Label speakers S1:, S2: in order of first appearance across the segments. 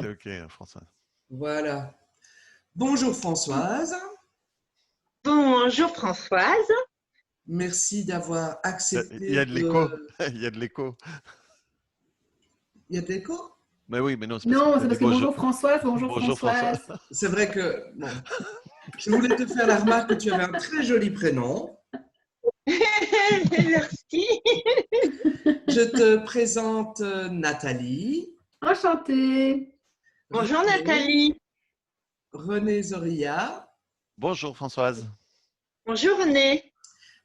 S1: ok, François.
S2: Voilà. Bonjour Françoise.
S3: Bonjour Françoise.
S2: Merci d'avoir
S1: Il y
S2: accepté
S1: a de l'écho.
S2: de…
S1: Il y a de l'écho.
S2: Il y a de l'écho?
S1: Mais oui, mais non, c'est parce que
S4: Non,
S1: tu as
S4: c'est
S1: dit
S4: parce que
S1: bonjour.
S4: bonjour Françoise, bonjour
S1: Bonjour François.
S4: Françoise.
S2: C'est vrai que… Bon. Je voulais te faire la remarque que tu avais un très joli prénom.
S3: Merci.
S2: Je te présente Nathalie.
S4: Enchantée.
S3: Bonjour
S2: René,
S3: Nathalie.
S2: René Zoria
S1: Bonjour Françoise.
S3: Bonjour René.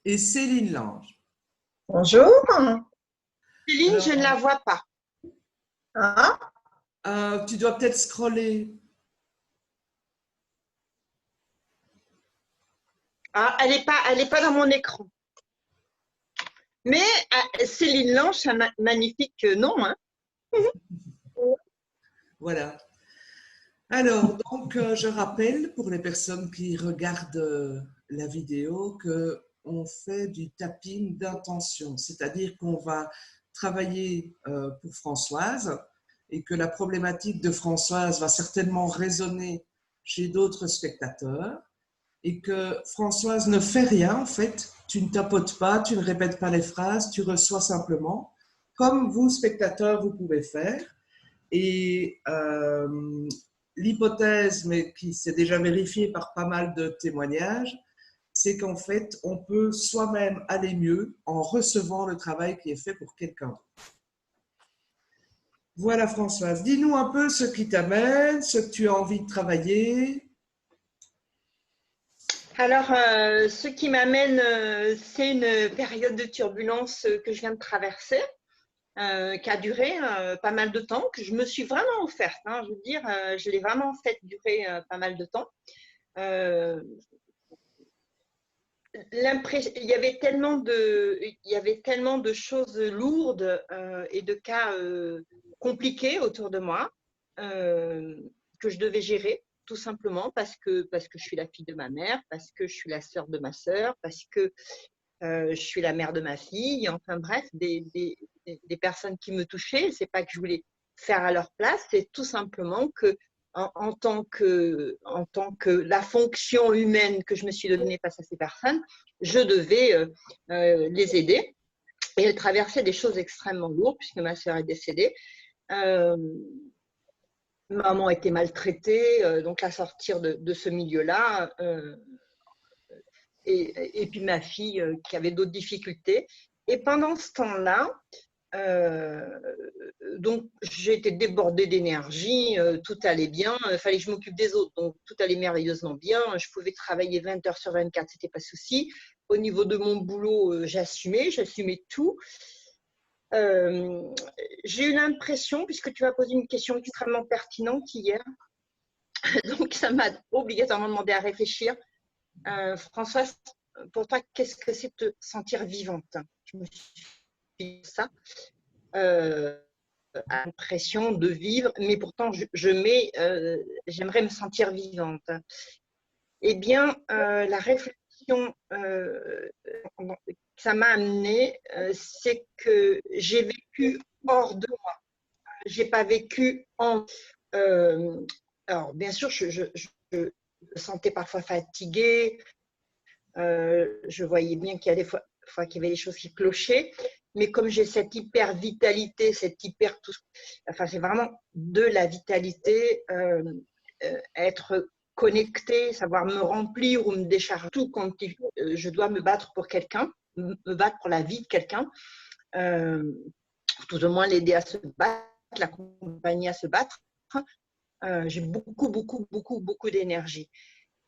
S2: et Céline Lange.
S5: Bonjour.
S3: Céline, je ne la
S2: Alors,
S3: vois pas.
S2: tu dois peut-être scroller.
S3: Ah, elle est pas dans mon écran. Mais Céline Lange, c'est un magnifique nom. Hein.
S2: Voilà. Alors, donc, je rappelle pour les personnes qui regardent la vidéo qu'on fait du tapping d'intention, c'est-à-dire qu'on va travailler pour Françoise et que la problématique de Françoise va certainement résonner chez d'autres spectateurs et que Françoise ne fait rien en fait, tu ne tapotes pas, tu ne répètes pas les phrases, tu reçois simplement, comme vous, spectateurs, vous pouvez faire. Et l'hypothèse, mais qui s'est déjà vérifiée par pas mal de témoignages, c'est qu'en fait, on peut soi-même aller mieux en recevant le travail qui est fait pour quelqu'un. Voilà Françoise, dis-nous un peu ce qui t'amène, ce que tu as envie de travailler.
S3: Alors, ce qui m'amène, c'est une période de turbulence que je viens de traverser. Qui a duré pas mal de temps, que je me suis vraiment offerte. Hein, je veux dire, je l'ai vraiment fait durer pas mal de temps. Il y avait tellement de choses lourdes et de cas compliqués autour de moi que je devais gérer, tout simplement parce que je suis la fille de ma mère, parce que je suis la sœur de ma sœur, parce que je suis la mère de ma fille, enfin bref, des personnes qui me touchaient. C'est pas que je voulais faire à leur place, c'est tout simplement que en tant que la fonction humaine que je me suis donnée face à ces personnes, je devais les aider. Et elles traversaient des choses extrêmement lourdes puisque ma sœur est décédée. Maman était maltraitée, donc à sortir de ce milieu-là. Et puis ma fille qui avait d'autres difficultés. Et pendant ce temps-là, donc j'ai été débordée d'énergie, tout allait bien, il fallait que je m'occupe des autres, donc tout allait merveilleusement bien, je pouvais travailler 20 heures sur 24, c'était pas souci. Au niveau de mon boulot, j'assumais tout. J'ai eu l'impression, puisque tu m'as posé une question extrêmement pertinente hier, donc ça m'a obligatoirement demandé à réfléchir. Françoise, pour toi, qu'est-ce que c'est te sentir vivante? Je me suis dit ça, l'impression de vivre, mais pourtant j'aimerais me sentir vivante. Eh bien, la réflexion que ça m'a amené, c'est que j'ai vécu hors de moi. J'ai pas vécu en… alors, bien sûr, je me sentais parfois fatiguée. Je voyais bien qu'il y a des fois qu'il y avait des choses qui clochaient, mais comme j'ai cette hyper vitalité, enfin c'est vraiment de la vitalité, être connectée, savoir me remplir ou me décharger tout quand je dois me battre pour quelqu'un, me battre pour la vie de quelqu'un, tout au moins l'aider à se battre, l'accompagner à se battre. J'ai beaucoup d'énergie.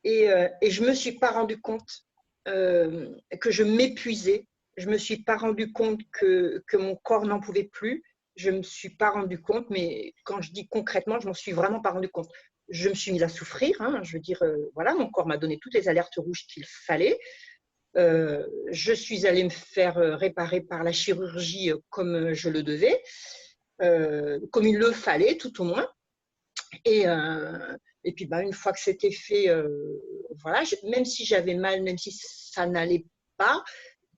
S3: Et je ne me suis pas rendu compte que je m'épuisais. Je ne me suis pas rendu compte que mon corps n'en pouvait plus. Je ne me suis pas rendu compte, mais quand je dis concrètement, je ne m'en suis vraiment pas rendu compte. Je me suis mise à souffrir. Hein, je veux dire, voilà, mon corps m'a donné toutes les alertes rouges qu'il fallait. Je suis allée me faire réparer par la chirurgie comme je le devais, comme il le fallait, tout au moins. Et puis, une fois que c'était fait, voilà, même si j'avais mal, même si ça n'allait pas,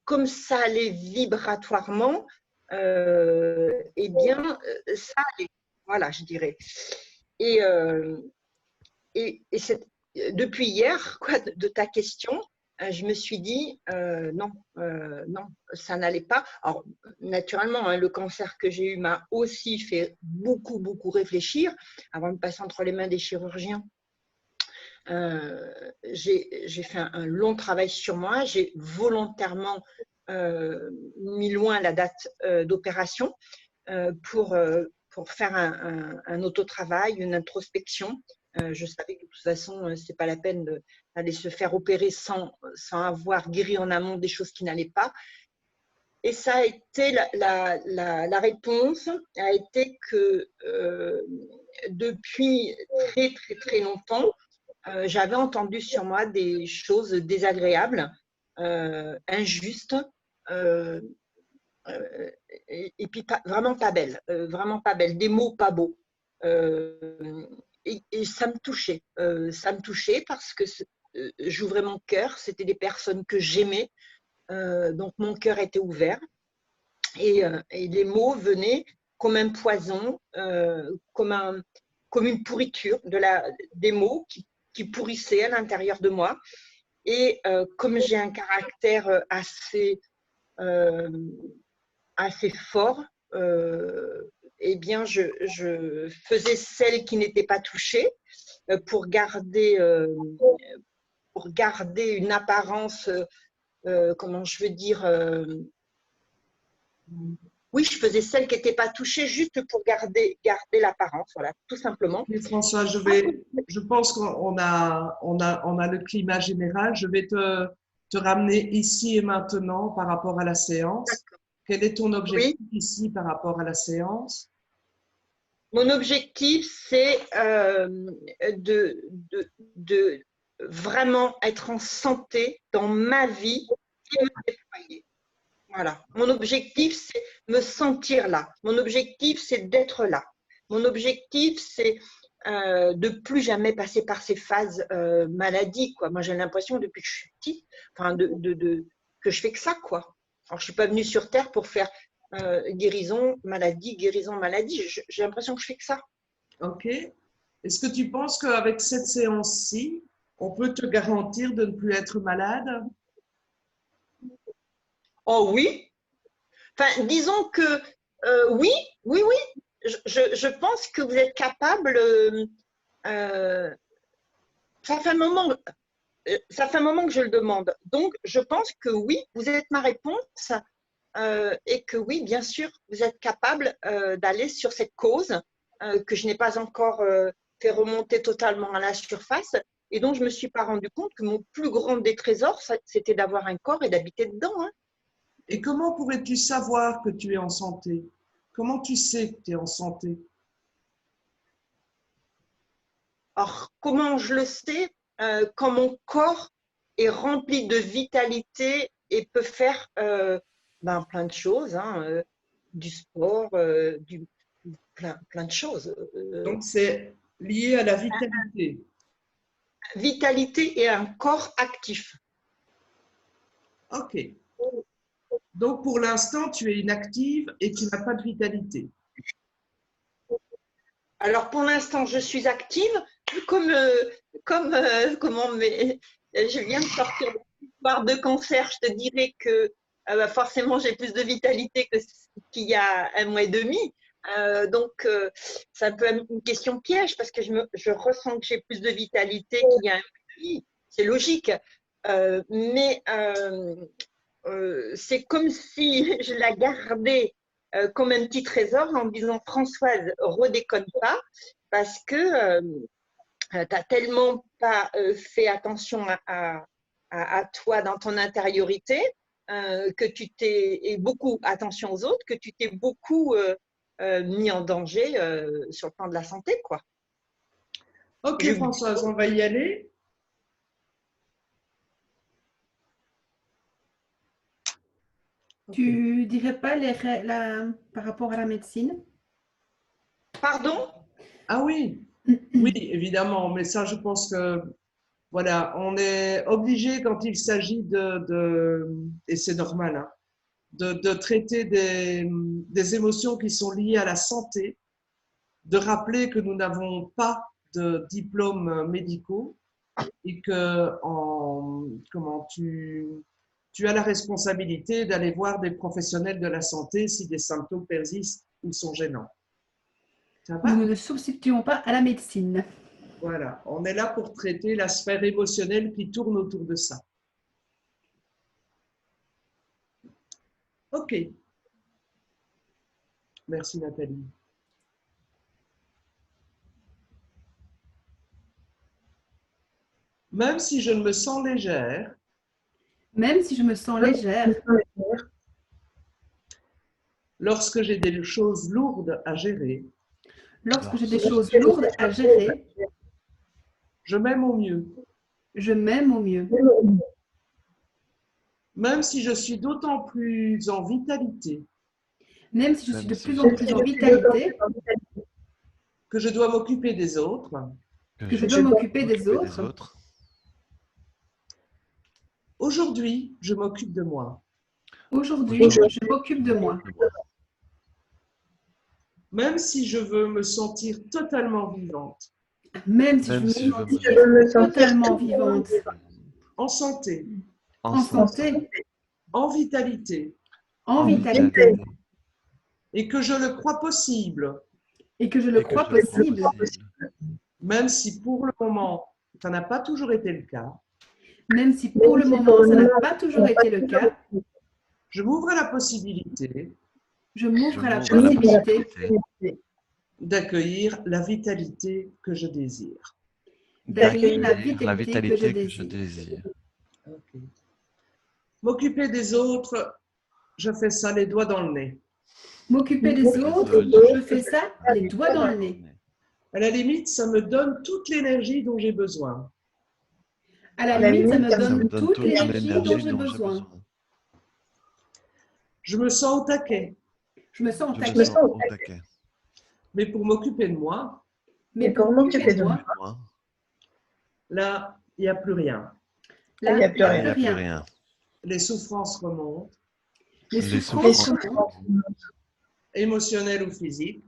S3: comme ça allait vibratoirement, eh bien, ça allait. Voilà, je dirais. Et, depuis hier, quoi, de ta question, je me suis dit non, non, ça n'allait pas. Alors, naturellement, hein, le cancer que j'ai eu m'a aussi fait beaucoup, beaucoup réfléchir avant de passer entre les mains des chirurgiens. J'ai fait un long travail sur moi. J'ai volontairement mis loin la date d'opération pour faire un autotravail, une introspection. Je savais que de toute façon, ce n'est pas la peine d'aller se faire opérer sans avoir guéri en amont des choses qui n'allaient pas. Et ça a été la réponse a été que depuis très, très, très longtemps, j'avais entendu sur moi des choses désagréables, injustes, et puis vraiment pas belles, des mots pas beaux. Et ça me touchait. Ça me touchait parce que j'ouvrais mon cœur, c'était des personnes que j'aimais, donc mon cœur était ouvert. Et les mots venaient comme un poison, comme une pourriture, des mots qui pourrissaient à l'intérieur de moi. Et comme j'ai un caractère assez fort, eh bien, je faisais celle qui n'était pas touchée pour garder une apparence, comment je veux dire, oui, je faisais celle qui n'était pas touchée juste pour garder l'apparence, voilà, tout simplement.
S2: Et François, je pense qu'on a le climat général. Je vais te ramener ici et maintenant par rapport à la séance. Quel est ton objectif ici par rapport à la séance?
S3: Mon objectif, c'est de vraiment être en santé dans ma vie et me déployer. Voilà. Mon objectif, c'est me sentir là. Mon objectif, c'est d'être là. Mon objectif, c'est de plus jamais passer par ces phases maladie, quoi. Moi, j'ai l'impression depuis que je suis petite, enfin, que je fais que ça, quoi. Alors, je suis pas venue sur Terre pour faire guérison, maladie, guérison, maladie. J'ai l'impression que je fais que ça.
S2: Ok. Est-ce que tu penses qu'avec cette séance-ci, on peut te garantir de ne plus être malade?
S3: Oh oui. Enfin, disons que oui. Je pense que vous êtes capable. Ça fait un moment que je le demande. Donc, je pense que oui, vous êtes ma réponse et que oui, bien sûr, vous êtes capable d'aller sur cette cause que je n'ai pas encore fait remonter totalement à la surface et dont je ne me suis pas rendu compte que mon plus grand des trésors, c'était d'avoir un corps et d'habiter dedans. Hein.
S2: Et comment pourrais-tu savoir que tu es en santé? Comment tu sais que tu es en santé?
S3: Alors, comment je le sais? Quand mon corps est rempli de vitalité et peut faire plein de choses, hein, du sport, plein de choses.
S2: Donc, c'est lié à la vitalité.
S3: Vitalité et un corps actif.
S2: Ok. Donc, pour l'instant, tu es inactive et tu n'as pas de vitalité.
S3: Alors, pour l'instant, je suis active, comment, mais je viens de sortir de l'histoire de cancer, je te dirais que forcément, j'ai plus de vitalité qu'il y a un mois et demi. Donc, c'est un peu une question piège parce que je ressens que j'ai plus de vitalité qu'il y a un mois et demi. C'est logique. Mais c'est comme si je la gardais comme un petit trésor en me disant Françoise, redéconne pas parce que tu n'as tellement pas fait attention à toi dans ton intériorité que tu t'es, et beaucoup attention aux autres, que tu t'es beaucoup mis en danger sur le plan de la santé, quoi.
S2: Ok, Françoise, on va y aller.
S4: Tu dirais pas par rapport à la médecine?
S3: Pardon?
S2: Ah oui, oui, évidemment, mais ça, je pense que, voilà, on est obligé quand il s'agit et c'est normal, hein, de traiter des émotions qui sont liées à la santé, de rappeler que nous n'avons pas de diplômes médicaux et que tu as la responsabilité d'aller voir des professionnels de la santé si des symptômes persistent ou sont gênants. Ça va?
S4: Nous ne nous substituons pas à la médecine.
S2: Voilà, on est là pour traiter la sphère émotionnelle qui tourne autour de ça. Ok. Merci Nathalie. Même si je me sens légère,
S4: Même si je me sens légère,
S2: lorsque j'ai des choses lourdes à gérer,
S4: lorsque j'ai des choses lourdes à gérer,
S2: je m'aime au mieux.
S4: je m'aime au mieux.
S2: Même si je suis d'autant plus en vitalité
S4: Même si je suis
S1: Même
S4: de
S1: si
S4: plus
S1: je
S4: en
S1: suis
S4: plus en vitalité,
S2: que je dois m'occuper des autres,
S4: que je dois m'occuper des autres,
S2: aujourd'hui, je m'occupe de moi.
S4: aujourd'hui, je m'occupe de moi.
S2: Même si je veux me sentir totalement vivante,
S4: Même si
S1: Même
S4: je
S1: si je
S4: me
S1: veux
S4: sens totalement vivante,
S2: en santé,
S4: en santé,
S2: en vitalité,
S4: en vitalité,
S2: et que je le crois possible,
S4: et que je le crois possible,
S2: même si pour le moment, ça n'a pas toujours été le cas,
S4: même si pour le moment, ça n'a pas toujours été le cas,
S2: je m'ouvre à la possibilité
S4: je m'ouvre à la possibilité
S2: d'accueillir la vitalité que je désire.
S4: d'accueillir la
S1: la
S4: vitalité que je
S1: vitalité que je
S4: désire.
S1: désire.
S2: Ok. M'occuper des autres, je fais ça les doigts dans le nez.
S4: M'occuper des autres, je fais ça les doigts dans le nez.
S2: À la limite, ça me donne toute l'énergie dont j'ai besoin.
S4: À la limite, ça me
S1: Ça me
S4: donne
S1: donne
S4: toute l'énergie dont j'ai besoin.
S2: Je me sens au taquet,
S4: Je me sens
S1: Je me
S4: attaquée.
S1: sens au taquet.
S2: mais pour m'occuper de moi,
S4: Mais pour m'occuper de moi,
S1: Moi,
S2: là, il n'y a plus rien.
S4: là, il n'y a plus
S1: il n'y a plus
S4: rien.
S1: rien.
S2: Les souffrances remontent,
S4: Les
S1: Les
S4: souffrances
S1: souffrances
S4: remontent,
S2: émotionnelles ou physiques,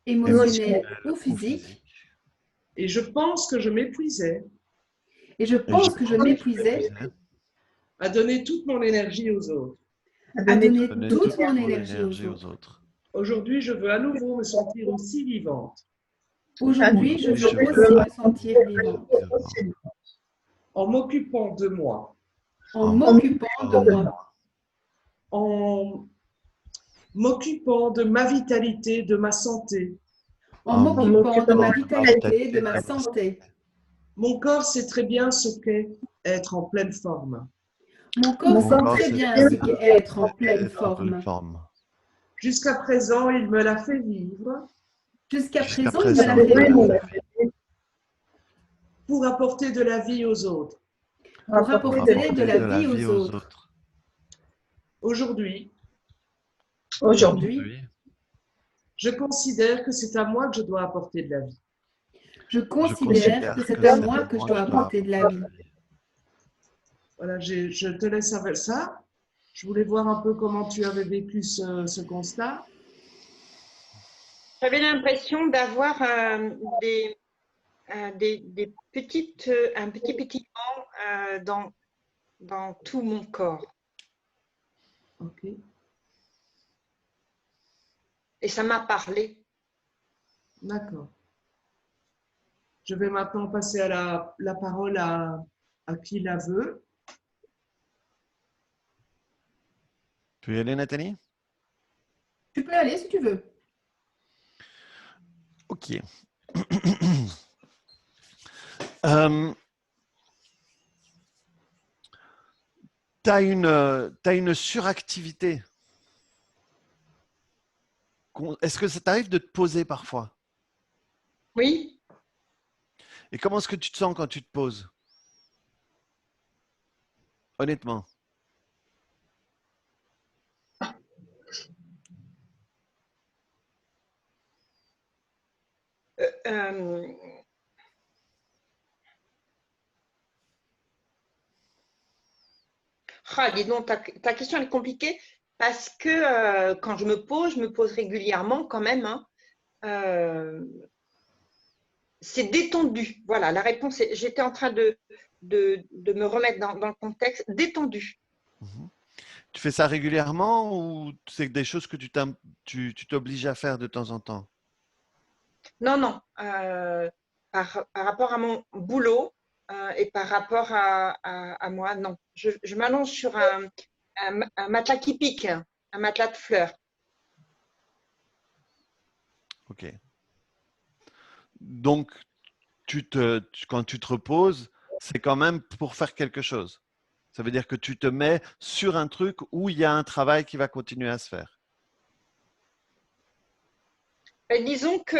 S4: émotionnelles ou physiques,
S2: et je pense que je m'épuisais
S4: et je pense que je m'épuisais
S2: à donner toute mon énergie aux autres.
S4: à donner
S1: Donner
S4: toute mon énergie aux autres.
S2: Aujourd'hui, je veux à nouveau me sentir aussi vivante,
S4: Aujourd'hui, je veux aussi me sentir vivante
S2: en m'occupant de moi,
S4: en m'occupant de moi,
S2: en m'occupant de ma vitalité, de ma santé.
S4: en m'occupant de ma vitalité, de ma santé.
S2: Mon corps sait très bien ce qu'est être en pleine forme.
S4: Mon corps sait très bien ce qu'est être en pleine forme.
S2: Jusqu'à présent, il me l'a fait vivre
S4: Jusqu'à présent, il me l'a fait vivre
S2: pour apporter de la vie aux autres.
S4: pour apporter de la vie aux autres.
S2: Aujourd'hui,
S4: Aujourd'hui,
S2: je considère que c'est à moi que je dois apporter de la vie.
S4: je considère que c'est à moi que je dois apporter de la vie.
S2: Voilà, je te laisse avec ça. Je voulais voir un peu comment tu avais vécu ce constat.
S3: J'avais l'impression d'avoir des petites, un petit pétillement dans tout mon corps.
S2: Ok.
S3: Et ça m'a parlé.
S2: D'accord. Je vais maintenant passer à la parole à qui la veut.
S1: Tu veux y aller, Nathalie?
S4: Tu peux aller si tu veux.
S1: Ok. Tu as une suractivité. Est-ce que ça t'arrive de te poser parfois?
S3: Oui,
S1: Et comment est-ce que tu te sens quand tu te poses? Honnêtement.
S3: Dis donc, ta question est compliquée parce que quand je me pose régulièrement quand même. Hein, c'est détendu. Voilà, la réponse est, j'étais en train de me remettre dans le contexte, détendu.
S1: Mhm. Tu fais ça régulièrement ou c'est des choses que tu t'obliges à faire de temps en temps?
S3: Non, non, par rapport à mon boulot et par rapport à moi, non. Je m'allonge sur un matelas qui pique, un matelas de fleurs.
S1: Ok. Donc, quand tu te reposes, c'est quand même pour faire quelque chose. Ça veut dire que tu te mets sur un truc où il y a un travail qui va continuer à se faire.
S3: Disons que,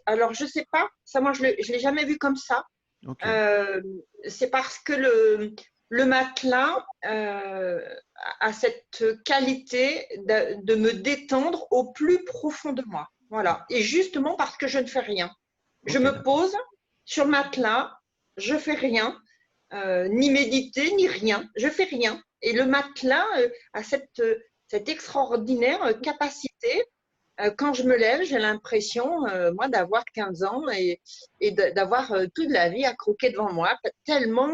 S3: alors je sais pas, ça moi je l'ai jamais vu comme ça.
S1: Ok.
S3: Euh, c'est parce que le matelas a cette qualité de me détendre au plus profond de moi. Voilà. Et justement parce que je ne fais rien. Je
S1: Ok,
S3: me
S1: d'accord.
S3: pose sur le matelas, je fais rien, ni méditer, ni rien. Je fais rien. Et le matelas a cette extraordinaire capacité quand je me lève, j'ai l'impression, moi, d'avoir 15 ans et d'avoir toute la vie à croquer devant moi, tellement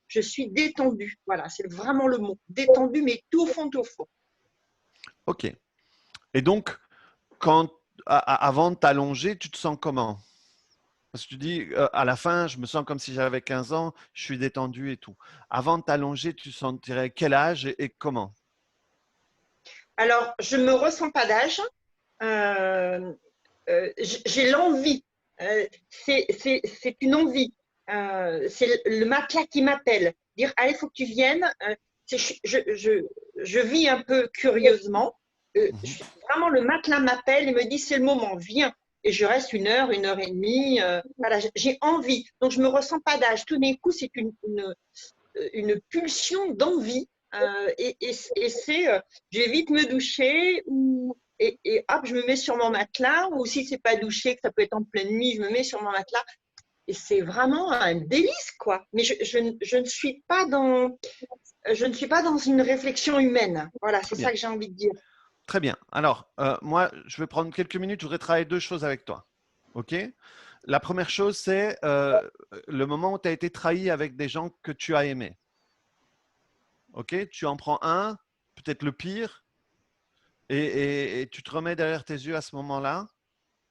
S3: je suis détendue. Voilà, c'est vraiment le mot. Détendue, mais tout au fond, tout au fond.
S1: Ok. Et donc, avant de t'allonger, tu te sens comment? Parce que tu dis, à la fin, je me sens comme si j'avais 15 ans, je suis détendu et tout. Avant de t'allonger, tu sentirais quel âge et comment?
S3: Alors, je ne me ressens pas d'âge. Euh, j'ai l'envie. C'est une envie. C'est le matelas qui m'appelle. Dire, allez, il faut que tu viennes. Je vis un peu curieusement.
S1: Mhm.
S3: Vraiment, le matelas m'appelle et me dit, c'est le moment, viens. Et je reste une heure et demie. Voilà, j'ai envie. Donc, je ne me ressens pas d'âge. Tout d'un coup, c'est une pulsion d'envie. Et c'est, je vais vite me doucher et hop, je me mets sur mon matelas. Ou si c'est pas douché, que ça peut être en pleine nuit, je me mets sur mon matelas. Et c'est vraiment un délice, quoi. Mais je ne suis pas je ne suis pas dans une réflexion humaine. Voilà,
S1: Très
S3: c'est
S1: bien.
S3: ça que j'ai envie de dire.
S1: Très bien. Alors, moi, je vais prendre quelques minutes. Je voudrais travailler deux choses avec toi. OK? La première chose, c'est le moment où tu as été trahi avec des gens que tu as aimés. OK? Tu en prends un, peut-être le pire, et tu te remets derrière tes yeux à ce moment-là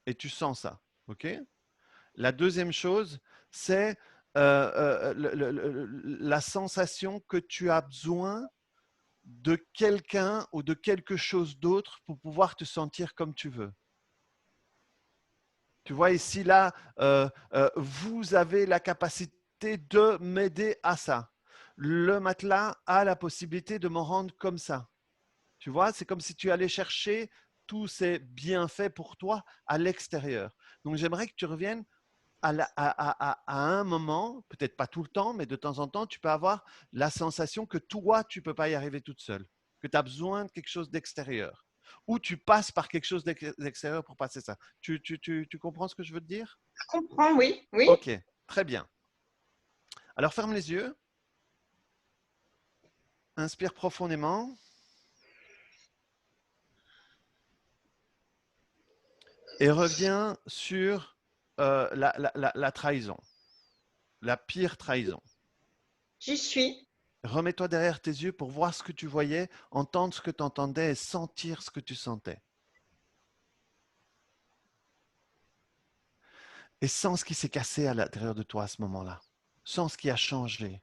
S1: et tu sens ça. OK? La deuxième chose, c'est la sensation que tu as besoin de quelqu'un ou de quelque chose d'autre pour pouvoir te sentir comme tu veux. Tu vois ici, là, vous avez la capacité de m'aider à ça. Le matelas a la possibilité de m'en rendre comme ça. Tu vois, c'est comme si tu allais chercher tous ces bienfaits pour toi à l'extérieur. Donc, j'aimerais que tu reviennes à un moment, peut-être pas tout le temps, mais de temps en temps, tu peux avoir la sensation que toi, tu ne peux pas y arriver toute seule, que tu as besoin de quelque chose d'extérieur, ou tu passes par quelque chose d'extérieur pour passer ça. Tu comprends ce que je veux te dire?
S3: Je comprends, oui, oui.
S1: Ok, très bien. Alors ferme les yeux, inspire profondément et reviens sur la trahison, la pire trahison.
S3: J'y suis.
S1: Remets-toi derrière tes yeux pour voir ce que tu voyais, entendre ce que tu entendais et sentir ce que tu sentais. Et sens ce qui s'est cassé à l'intérieur de toi à ce moment-là. Sens ce qui a changé.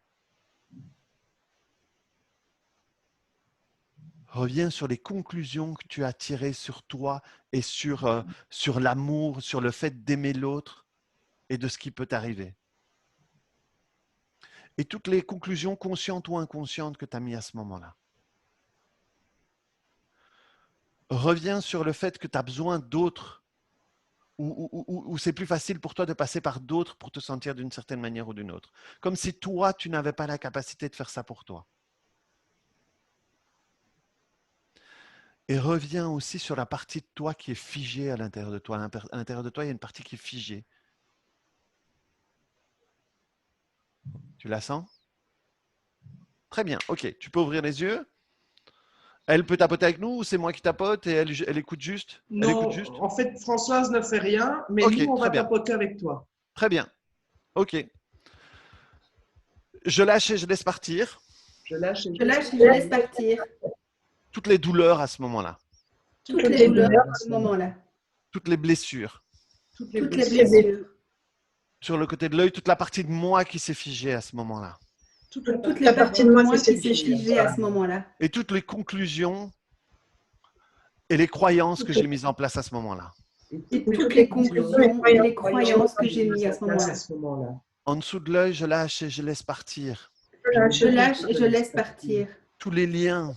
S1: Reviens sur les conclusions que tu as tirées sur toi et sur l'amour, sur le fait d'aimer l'autre et de ce qui peut t'arriver. Et toutes les conclusions conscientes ou inconscientes que tu as mises à ce moment-là. Reviens sur le fait que tu as besoin d'autres ou c'est plus facile pour toi de passer par d'autres pour te sentir d'une certaine manière ou d'une autre. Comme si toi, tu n'avais pas la capacité de faire ça pour toi. Et reviens aussi sur la partie de toi qui est figée à l'intérieur de toi. À l'intérieur de toi, il y a une partie qui est figée. Tu la sens? Très bien, ok. Tu peux ouvrir les yeux Elle peut tapoter avec nous ou c'est moi qui tapote et elle écoute juste? Elle écoute
S2: Non,
S1: juste?
S2: en fait, Françoise ne fait rien, mais
S1: Ok,
S2: nous, on
S1: très
S2: va
S1: bien.
S2: tapoter avec toi.
S1: Très bien. Ok. Je lâche et je laisse partir
S2: Je lâche et
S4: Je lâche et je laisse partir
S1: toutes les douleurs à ce moment-là,
S4: toutes les douleurs à ce moment-là,
S1: toutes les blessures.
S2: Toutes les
S4: toutes les
S2: blessures.
S4: blessures,
S1: Sur le côté de l'œil, toute la partie de moi qui s'est figée à ce moment-là.
S4: toutes les parties de moi qui s'est figée à ce moment-là.
S1: Et toutes les conclusions et les croyances que j'ai mises en place à ce moment-là.
S4: Et toutes les conclusions et les croyances que j'ai mises à ce moment-là.
S2: moment-là.
S1: En dessous de l'œil, je lâche et je laisse partir
S4: Je lâche et je laisse partir
S1: tous les liens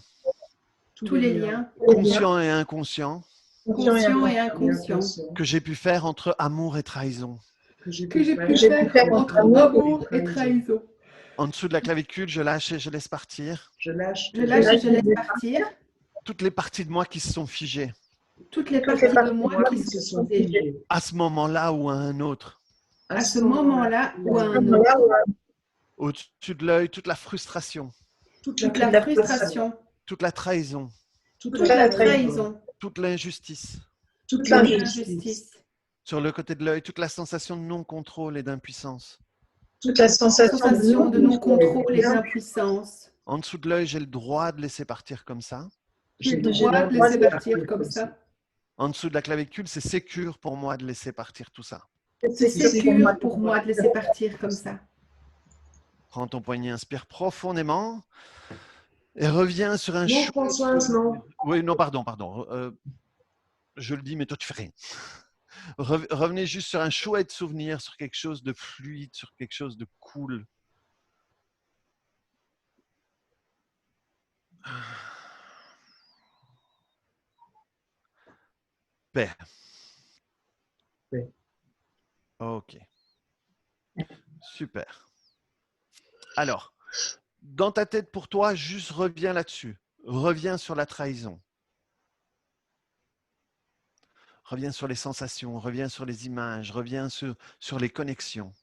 S4: tous les liens,
S1: conscients et inconscients
S4: conscients et inconscients,
S1: que j'ai pu faire entre amour et trahison.
S2: que j'ai
S4: que j'ai pu
S2: faire
S4: faire entre amour et trahison.
S1: En dessous de la clavicule, je lâche et je laisse partir
S2: Je lâche
S4: Je lâche et je laisse partir
S1: toutes les parties de moi qui se sont figées
S4: toutes les parties de moi qui se sont figées
S1: à ce moment-là ou à un autre.
S4: à ce moment-là ou à un autre.
S1: Au-dessus de l'œil, toute la frustration,
S4: Toute la frustration,
S1: toute la trahison,
S4: toute la trahison,
S1: toute l'injustice.
S4: toute l'injustice,
S1: Sur le côté de l'œil, toute la sensation de non-contrôle et d'impuissance.
S5: toute la
S4: sensation de non-contrôle et d'impuissance.
S1: En dessous de l'œil, j'ai le droit de laisser partir comme ça.
S4: J'ai le droit de laisser partir comme ça.
S1: En dessous de la clavicule, c'est sécure pour moi de laisser partir tout ça.
S4: C'est sécure pour moi de laisser partir comme ça.
S1: Prends ton poignet, inspire profondément et reviens sur un
S2: Non,
S1: chouette
S2: Françoise, non.
S1: Oui, non, pardon. Je le dis, mais toi, tu fais rien. Revenez juste sur un chouette souvenir, sur quelque chose de fluide, sur quelque chose de cool. Paix.
S2: Paix.
S1: Ok. Super. Alors, dans ta tête, pour toi, juste reviens là-dessus. Reviens sur la trahison. Reviens sur les sensations, reviens sur les images, reviens sur les connexions.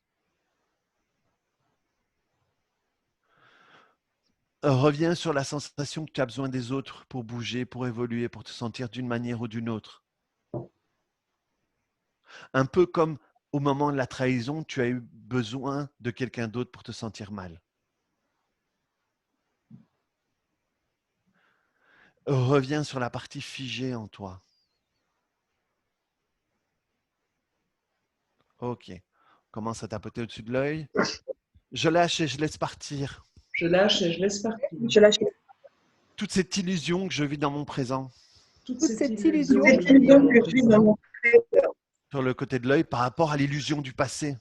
S1: Reviens sur la sensation que tu as besoin des autres pour bouger, pour évoluer, pour te sentir d'une manière ou d'une autre. Un peu comme au moment de la trahison, tu as eu besoin de quelqu'un d'autre pour te sentir mal. Reviens sur la partie figée en toi. Ok. Commence à tapoter au-dessus de l'œil. Je lâche et je laisse partir.
S2: Je lâche et je laisse partir.
S5: Je lâche
S1: Toute cette illusion que je vis dans mon présent.
S2: Toute
S4: cette illusion
S5: cette illusion que je vis dans mon cœur.
S1: Sur le côté de l'œil par rapport à l'illusion du passé.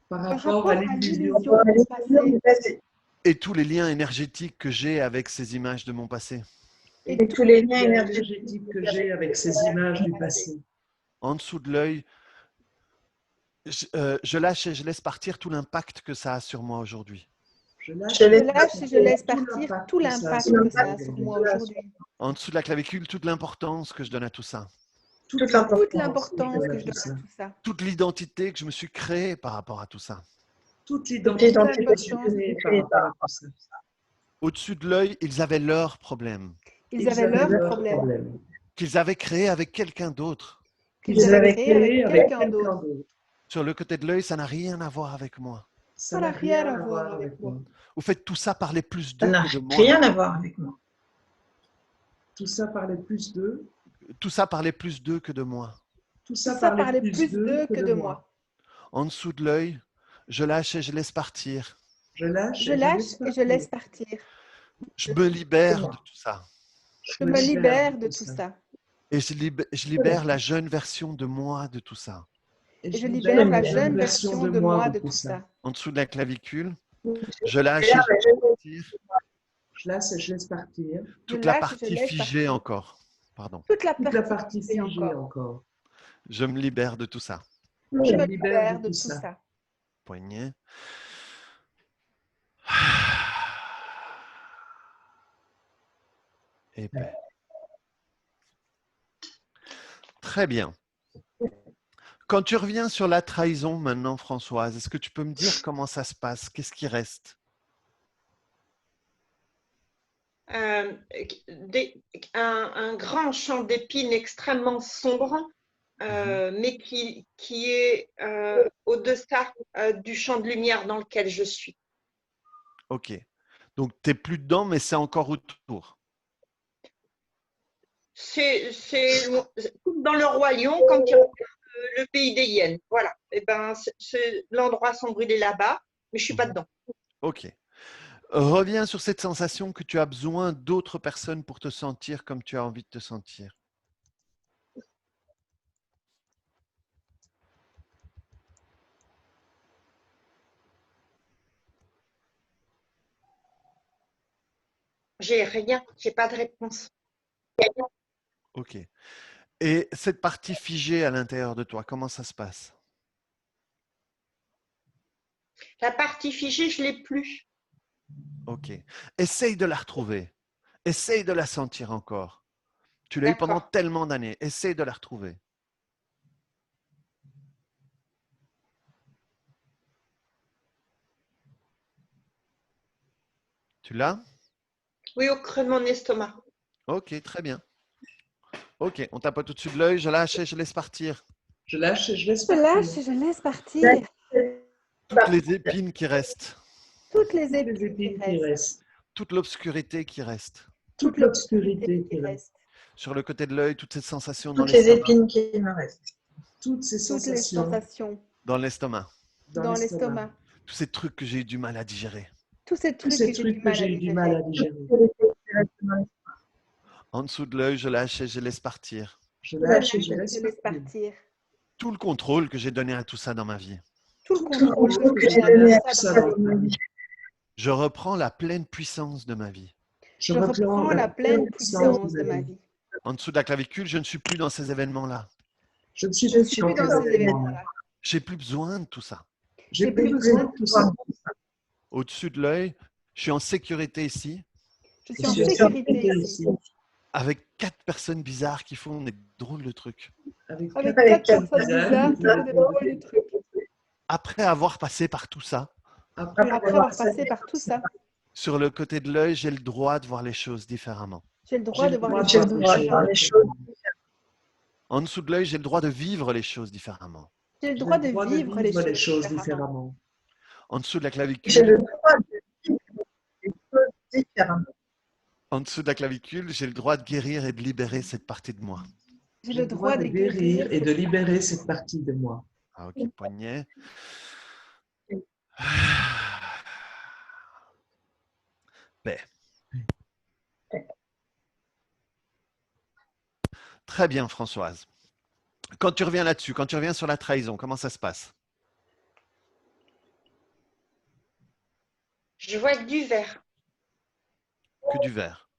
S2: par rapport à l'illusion.
S5: Du passé.
S1: Et tous les liens énergétiques que j'ai avec ces images de mon passé.
S5: Et tous les liens énergétiques
S2: énergétique que j'ai avec ces images du passé.
S1: En dessous de l'œil, je lâche et je laisse partir tout l'impact que ça a sur moi aujourd'hui.
S2: Je
S5: Je
S2: lâche
S5: laisse
S2: et
S4: lâche et je laisse partir tout l'impact que ça a sur moi aujourd'hui.
S1: En dessous de la clavicule, toute l'importance que je donne à tout ça.
S5: toute
S4: Toute l'importance que je donne à tout ça.
S1: Toute l'identité que je me suis créée par rapport à tout ça.
S2: toute l'identité
S5: l'identité
S2: que je crée par rapport à ça.
S1: Au-dessus de l'œil, ils avaient leurs problèmes
S4: Ils avaient leurs problèmes
S1: qu'ils avaient créés avec quelqu'un d'autre.
S4: qu'ils avaient créés avec quelqu'un d'autre.
S1: Sur le côté de l'œil, ça n'a rien à voir avec moi.
S2: Ça
S4: n'a rien à voir avec moi.
S1: Vous faites tout ça parler plus
S5: Ça
S1: d'eux
S5: n'a
S1: que de moi.
S5: rien à voir avec moi.
S2: Tout ça parlait plus d'eux.
S1: Tout ça parlait plus d'eux que de moi.
S2: Tout
S4: Ça parlait plus d'eux que de moi.
S1: En dessous de l'œil, je lâche et je laisse partir.
S2: Je lâche
S4: Je lâche et je laisse partir.
S1: Je me libère de tout ça.
S4: Je me libère de tout ça.
S1: Et je libère la jeune version de moi de tout ça.
S4: Et je libère la jeune version de moi de tout ça.
S1: En dessous de la clavicule, je lâche et je laisse partir
S2: Je lâche et je laisse partir.
S1: toute
S4: Je
S1: la
S4: lâche et je
S1: partie
S4: laisse
S1: figée
S4: partir.
S1: encore. Pardon.
S4: Toute la
S2: Toute la partie
S4: figée
S2: figée encore.
S1: Je me libère de tout ça.
S4: Je me libère de tout ça.
S1: Poignet. Et paix. Très bien. Quand tu reviens sur la trahison maintenant, Françoise, est-ce que tu peux me dire comment ça se passe? Qu'est-ce qui reste?
S3: un grand champ d'épines extrêmement sombre, mais qui est au-deçà du champ de lumière dans lequel je suis.
S1: Ok. Donc, tu n'es plus dedans, mais c'est encore autour.
S3: C'est dans le roi lion quand il regarde le pays des hyènes. Voilà. Et ben, l'endroit sont brûlés là-bas, mais je suis pas dedans.
S1: Ok. Reviens sur cette sensation que tu as besoin d'autres personnes pour te sentir comme tu as envie de te sentir.
S3: J'ai rien, j'ai pas de réponse.
S1: Ok. Et cette partie figée à l'intérieur de toi, comment ça se passe?
S3: La partie figée, je l'ai plus.
S1: Ok. Essaye de la retrouver. Essaye de la sentir encore. Tu l'as eu pendant
S3: D'accord.
S1: tellement d'années. Essaye de la retrouver. Tu l'as?
S3: Oui, au creux de mon estomac.
S1: Ok, très bien. Ok, on tapote au-dessus de l'œil, je lâche et je laisse partir.
S2: Je lâche et je laisse
S4: Je lâche
S2: partir.
S4: et je laisse partir
S1: Toutes les épines qui restent.
S4: toutes les
S2: Toutes les
S4: épines
S2: épines
S4: qui
S2: qui
S4: restent.
S2: restent.
S1: Toute l'obscurité qui reste.
S2: Toute l'obscurité qui reste.
S1: Sur le côté de l'œil, toutes ces sensations dans
S5: Toutes les
S1: l'estomac.
S5: épines qui me restent.
S2: Toutes ces
S4: Toutes les
S2: sensations
S4: sensations
S1: Dans l'estomac.
S4: dans l'estomac.
S1: Tous ces trucs que j'ai eu du mal à digérer.
S4: Tous ces
S2: Tous
S4: trucs
S2: ces
S4: que j'ai du
S2: trucs que
S4: mal à
S2: j'ai eu du mal à
S4: digérer.
S2: digérer.
S1: En dessous de l'œil, je lâche et je laisse partir.
S2: Je lâche et je
S4: Je
S2: laisse
S4: laisse
S2: partir.
S4: partir.
S1: Tout le contrôle que j'ai donné à tout ça dans ma vie.
S4: Tout le
S2: Tout le
S4: contrôle
S2: contrôle
S4: que
S2: que
S4: j'ai
S2: j'ai
S4: donné
S2: donné
S4: à
S2: à
S4: ça
S2: ça
S4: dans ma vie.
S1: Je reprends la pleine puissance de ma vie.
S2: Je
S4: Je reprends la pleine puissance de ma vie.
S1: En dessous de la clavicule, je ne suis plus dans ces événements-là.
S2: Je ne suis
S4: Je ne
S2: plus
S4: suis
S2: dans
S4: plus dans
S2: ces
S4: ces
S2: événements.
S4: événements-là.
S1: J'ai plus besoin de tout ça.
S2: J'ai plus besoin de tout ça.
S1: Au-dessus de l'œil, je suis en sécurité ici,
S4: Je suis
S2: Je
S4: en
S2: suis
S4: sécurité ici.
S1: avec 4 personnes bizarres qui font des drôles de trucs.
S2: Avec
S4: Avec
S2: quatre
S4: 4 personnes bizarres qui font des drôles de trucs.
S1: Après avoir passé par tout ça,
S2: Après
S4: Après avoir passé par tout ça,
S1: sur le côté de l'œil, j'ai le droit de voir les choses différemment.
S4: j'ai le droit de voir les
S2: j'ai
S4: choses
S2: le droit de voir
S4: différemment.
S2: les choses.
S1: En dessous de l'œil, j'ai le droit de vivre les choses différemment.
S4: J'ai le
S2: J'ai
S4: droit
S2: le
S4: de
S2: droit
S4: vivre les choses différemment.
S1: En dessous de la
S5: J'ai
S1: clavicule,
S5: le droit de vivre les choses différemment.
S1: en dessous de la clavicule, j'ai le droit de guérir et de libérer cette partie de moi.
S4: J'ai le droit de
S2: guérir et de
S4: cette
S2: libérer cette partie de moi.
S1: Ah, ok, poignet. Paix. Très bien, Françoise. Quand tu reviens là-dessus, quand tu reviens sur la trahison, comment ça se passe?
S3: Je vois que du vert.
S1: Que du vert.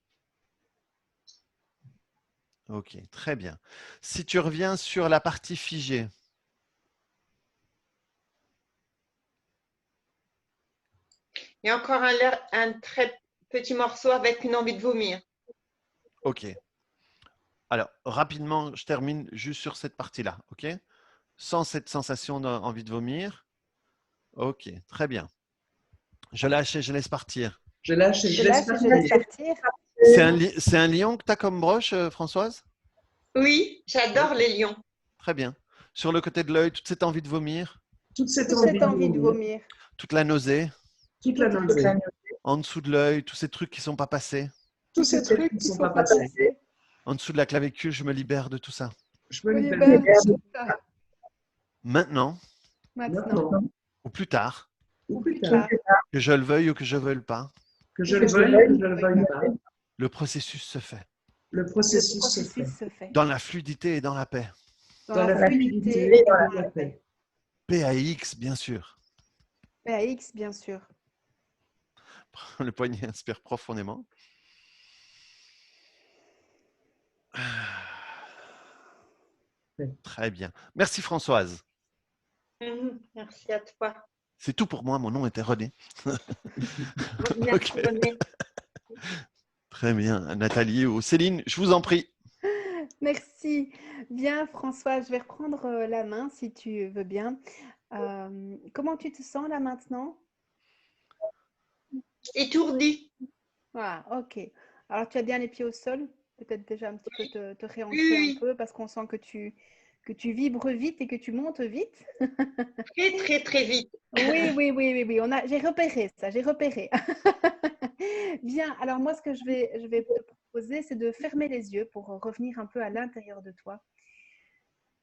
S1: Ok, très bien. Si tu reviens sur la partie figée,
S3: Il y a encore un très petit morceau avec une envie de vomir.
S1: ok. Alors, rapidement, je termine juste sur cette partie-là, ok? Sans cette sensation d'envie de vomir. Ok, très bien. Je lâche et je laisse partir.
S2: Je lâche et
S4: Je lâche et je laisse partir.
S1: C'est un lion que tu as comme broche, Françoise?
S3: Oui, j'adore les lions.
S1: Très bien. Sur le côté de l'œil, toute cette envie de vomir,
S2: toute cette
S4: Toute cette envie de vomir.
S1: toute la nausée,
S2: toute la nausée,
S1: en dessous de l'œil, tous ces trucs qui ne sont pas passés.
S2: tous ces trucs qui ne sont pas passés.
S1: En dessous de la clavicule, je me libère de tout ça.
S2: Je me
S4: Je
S2: libère.
S4: libère de tout ça.
S1: Maintenant,
S4: Maintenant,
S1: ou plus tard,
S2: Ou plus
S4: plus
S2: tard,
S4: tard,
S1: que je le veuille ou que je ne veuille pas,
S2: que je le veuille ou que je ne le veuille pas,
S1: le processus se fait.
S2: le
S4: le
S2: processus se fait.
S4: processus se fait.
S1: Dans la fluidité et dans la paix.
S4: Dans la fluidité et dans la paix.
S1: PAX, bien sûr.
S4: PAX, bien sûr.
S1: Le poignet inspire profondément. Très bien. Merci Françoise.
S3: Merci à toi.
S1: C'est tout pour moi. Mon nom était René.
S3: Merci,
S1: Ok.
S3: René.
S1: Très bien. Nathalie ou Céline, je vous en prie.
S4: Merci. Bien, François, je vais reprendre la main si tu veux bien. Comment tu te sens là maintenant?
S3: Étourdi.
S4: Ah, ok. Alors, tu as bien les pieds au sol? Peut-être déjà un petit peu te réancrer
S3: Oui,
S4: un peu parce qu'on sent que tu vibres vite et que tu montes vite.
S3: très, très, très vite.
S4: Oui, oui, oui, oui, oui. J'ai repéré ça, j'ai repéré. Bien, alors moi, ce que je vais te proposer, c'est de fermer les yeux pour revenir un peu à l'intérieur de toi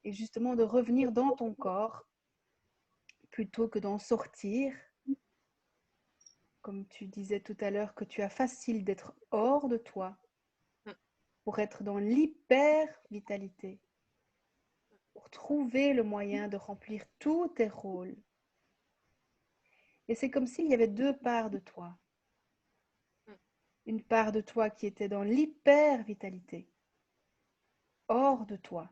S4: et justement de revenir dans ton corps plutôt que d'en sortir. Comme tu disais tout à l'heure, que tu as facile d'être hors de toi pour être dans l'hyper-vitalité, pour trouver le moyen de remplir tous tes rôles. Et c'est comme s'il y avait deux parts de toi. Une part de toi qui était dans l'hyper-vitalité, hors de toi,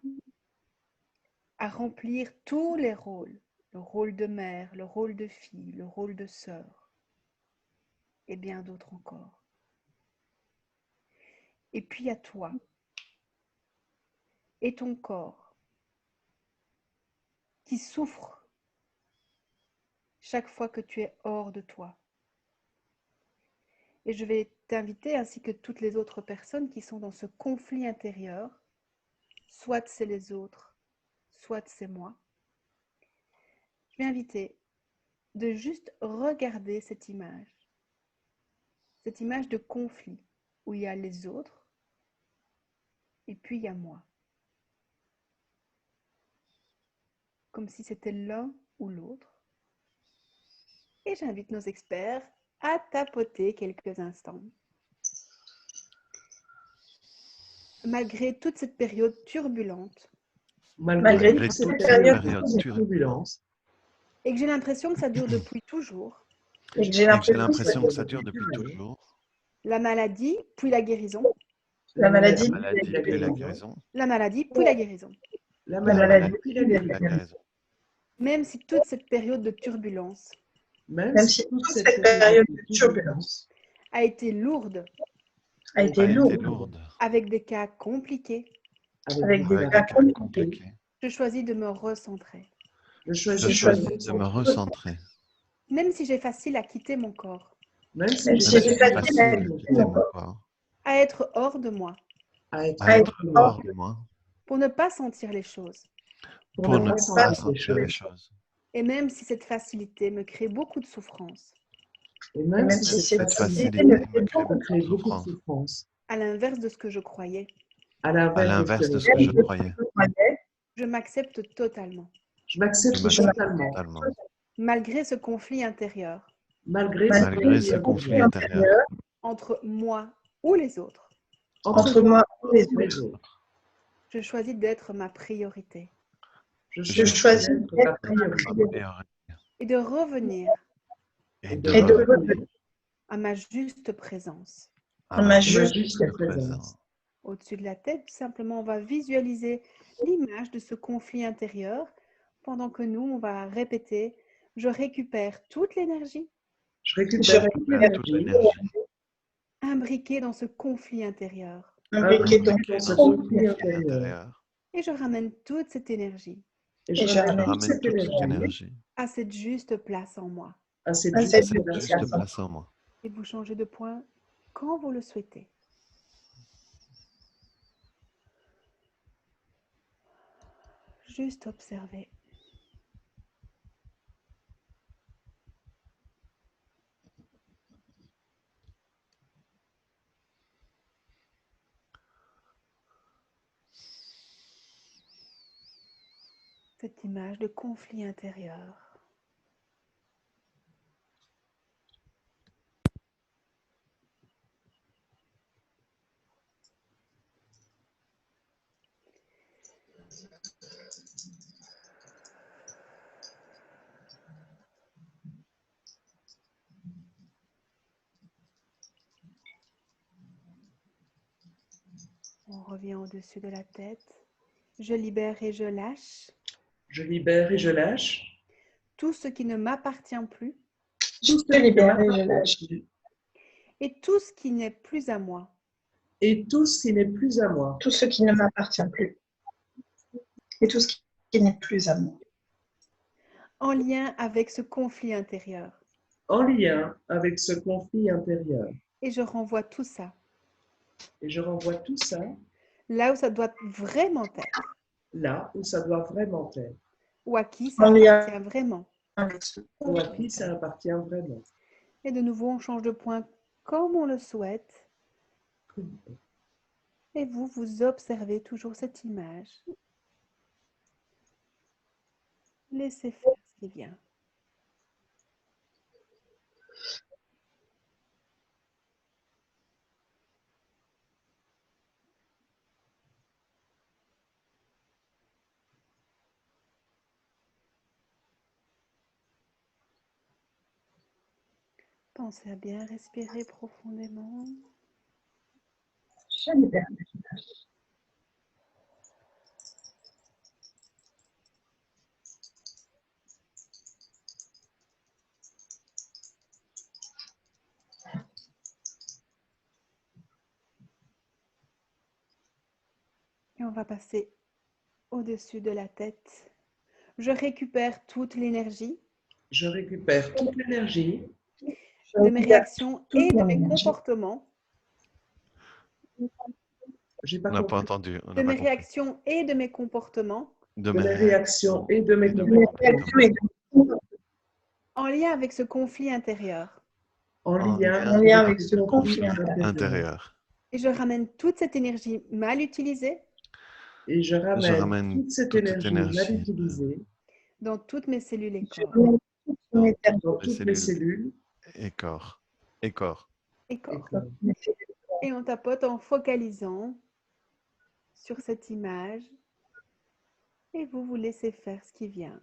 S4: à remplir tous les rôles, le rôle de mère, le rôle de fille, le rôle de sœur, et bien d'autres encore. Et puis à toi, et ton corps, qui souffre chaque fois que tu es hors de toi. Et je vais t'inviter, ainsi que toutes les autres personnes qui sont dans ce conflit intérieur, soit c'est les autres, soit c'est moi, je vais inviter de juste regarder cette image de conflit, où il y a les autres, et puis il y a moi. Comme si c'était l'un ou l'autre. Et j'invite nos experts à tapoter quelques instants. Malgré toute cette période turbulente,
S5: Malgré
S1: Malgré
S5: toute cette
S1: toute cette
S5: période
S1: période
S5: de
S1: turbulente,
S5: turbulence,
S4: et que j'ai l'impression que ça dure depuis toujours,
S5: et que j'ai
S1: et que j'ai
S5: l'impression
S1: l'impression que ça dure depuis toujours,
S4: la maladie, puis la guérison,
S5: la maladie,
S1: la maladie puis la guérison,
S4: la maladie, puis la guérison.
S5: la
S1: la
S5: maladie,
S1: maladie
S5: puis la
S1: puis la
S5: guérison.
S1: guérison.
S4: Même si toute cette période de turbulence
S5: Même si toute cette période de turbulence
S4: a été lourde,
S5: a été
S1: A été
S5: lourde,
S1: lourde,
S4: avec des cas compliqués,
S5: avec des
S1: avec
S5: cas
S1: des cas
S5: compliqués,
S1: compliqués,
S4: je choisis de me recentrer.
S5: je
S1: je
S5: choisis
S1: choisis de me recentrer.
S4: Même si j'ai facile à quitter mon corps,
S5: même si
S1: Même
S5: j'ai
S1: si c'est facile de quitter mon corps,
S4: à être hors de moi,
S5: à être
S1: à être
S5: hors
S1: hors de moi,
S4: pour ne pas sentir les choses.
S1: pour ne
S5: pas
S1: pas
S5: sentir les
S1: sentir les
S5: choses.
S1: choses.
S4: Et même si cette facilité me crée beaucoup de souffrance,
S5: Et même si
S1: Même si
S5: cette
S1: cette
S5: facilité
S1: facilité me crée
S5: me
S1: beaucoup
S5: crée
S1: de
S5: beaucoup de
S1: souffrance,
S5: souffrance,
S4: à l'inverse de ce que je croyais,
S5: à
S1: à
S5: l'inverse
S1: l'inverse
S5: de
S1: de
S5: ce
S1: ce
S5: que
S1: que je croyais,
S4: je m'accepte totalement,
S5: je
S1: je
S5: m'accepte
S1: m'accepte
S5: totalement,
S1: totalement,
S4: malgré ce conflit intérieur
S5: malgré ce
S1: malgré
S5: conflit
S1: ce conflit
S5: intérieur,
S1: intérieur,
S4: entre moi ou les autres.
S5: entre moi et les autres.
S4: Je choisis d'être ma priorité
S5: Je
S1: je
S5: choisis
S1: choisis
S5: d'être ta
S1: ma
S5: priorité
S1: priorité
S4: et de revenir
S1: et
S5: et
S1: de
S5: de
S1: revenir
S5: revenir
S4: à ma juste présence.
S1: à ma
S5: juste
S1: juste
S5: présence.
S1: présence.
S4: Au-dessus de la tête, simplement, on va visualiser l'image de ce conflit intérieur pendant que nous, on va répéter, je récupère toute l'énergie
S5: Je récupère toute
S1: Récupère toute
S5: l'énergie
S1: l'énergie
S4: imbriquée dans ce conflit intérieur
S5: imbriquée dans
S1: imbriquée
S5: ce
S1: dans ce
S5: conflit
S1: conflit
S5: intérieur
S1: intérieur.
S4: et je ramène toute cette énergie
S5: et je
S1: Je
S5: ramène toute
S1: ramène
S5: cette
S1: toute cette
S5: énergie
S1: énergie
S4: à cette juste place en moi.
S5: à cette
S1: à
S5: juste
S1: cette
S5: place
S1: juste
S5: en moi.
S1: place en moi.
S4: Et vous changez de point quand vous le souhaitez. Juste observer. Cette image de conflit intérieur. On revient au-dessus de la tête. Je libère et je lâche
S5: Je libère et je lâche
S4: tout ce qui ne m'appartient plus
S5: tout ce qui libère et je lâche
S4: et tout ce qui n'est plus à moi.
S5: et tout ce qui n'est plus à moi,
S6: tout ce qui ne m'appartient plus et tout ce qui n'est plus à moi.
S4: En lien avec ce conflit intérieur.
S5: en lien avec ce conflit intérieur.
S4: Et je renvoie tout ça
S2: Et je renvoie tout ça
S4: là où ça doit vraiment être,
S2: là où ça doit vraiment être,
S4: ou à qui ça
S6: En lien
S4: appartient vraiment.
S6: avec ce
S2: ou à qui ça appartient vraiment.
S4: Et de nouveau, on change de point comme on le souhaite. Et vous, vous observez toujours cette image. Laissez faire ce qui vient. Pensez à bien respirer profondément.
S6: Génial.
S4: Et on va passer au-dessus de la tête. Je récupère toute l'énergie
S2: Je récupère toute l'énergie
S4: de mes réactions et de mes
S6: énergie.
S4: comportements.
S2: J'ai pas
S1: On n'a pas
S2: compris.
S1: entendu. On
S4: De
S1: n'a pas
S4: mes
S1: compris.
S4: réactions et de mes comportements
S1: De
S2: De
S1: mes
S2: mes réactions et de mes
S1: et de mes
S6: Les
S2: comportements
S6: réactions et de-
S4: en lien avec ce conflit intérieur.
S2: en lien
S6: en lien avec ce conflit
S2: conflit
S6: intérieur.
S1: intérieur.
S4: Et je ramène toute cette énergie mal utilisée
S2: Et je ramène
S1: ramène
S2: toute cette
S1: toute cette
S2: énergie mal
S1: énergie.
S2: utilisée
S4: dans toutes mes cellules et
S6: Je
S4: corps.
S6: mets toutes mes termes
S2: dans
S1: Les
S2: toutes mes
S1: cellules
S2: cellules
S1: et corps. Et corps.
S4: Et
S2: et
S4: corps.
S2: corps.
S6: mes cellules.
S4: Et on tapote en focalisant sur cette image. Et vous vous laissez faire ce qui vient.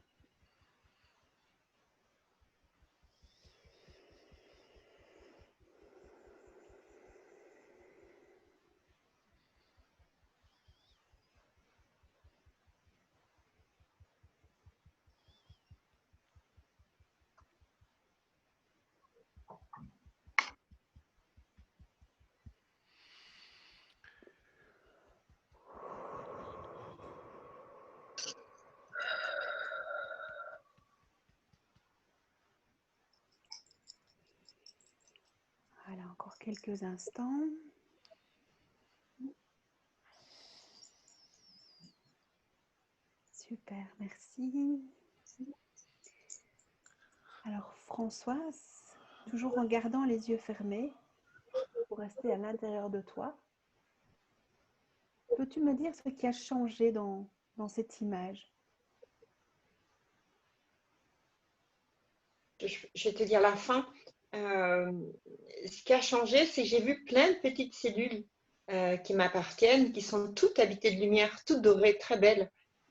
S4: Voilà, encore quelques instants. Super, merci. Alors Françoise, toujours en gardant les yeux fermés pour rester à l'intérieur de toi, peux-tu me dire ce qui a changé dans cette image?
S3: Je vais te dire la fin. Ce qui a changé, c'est que j'ai vu plein de petites cellules qui m'appartiennent, qui sont toutes habitées de lumière, toutes dorées, très belles,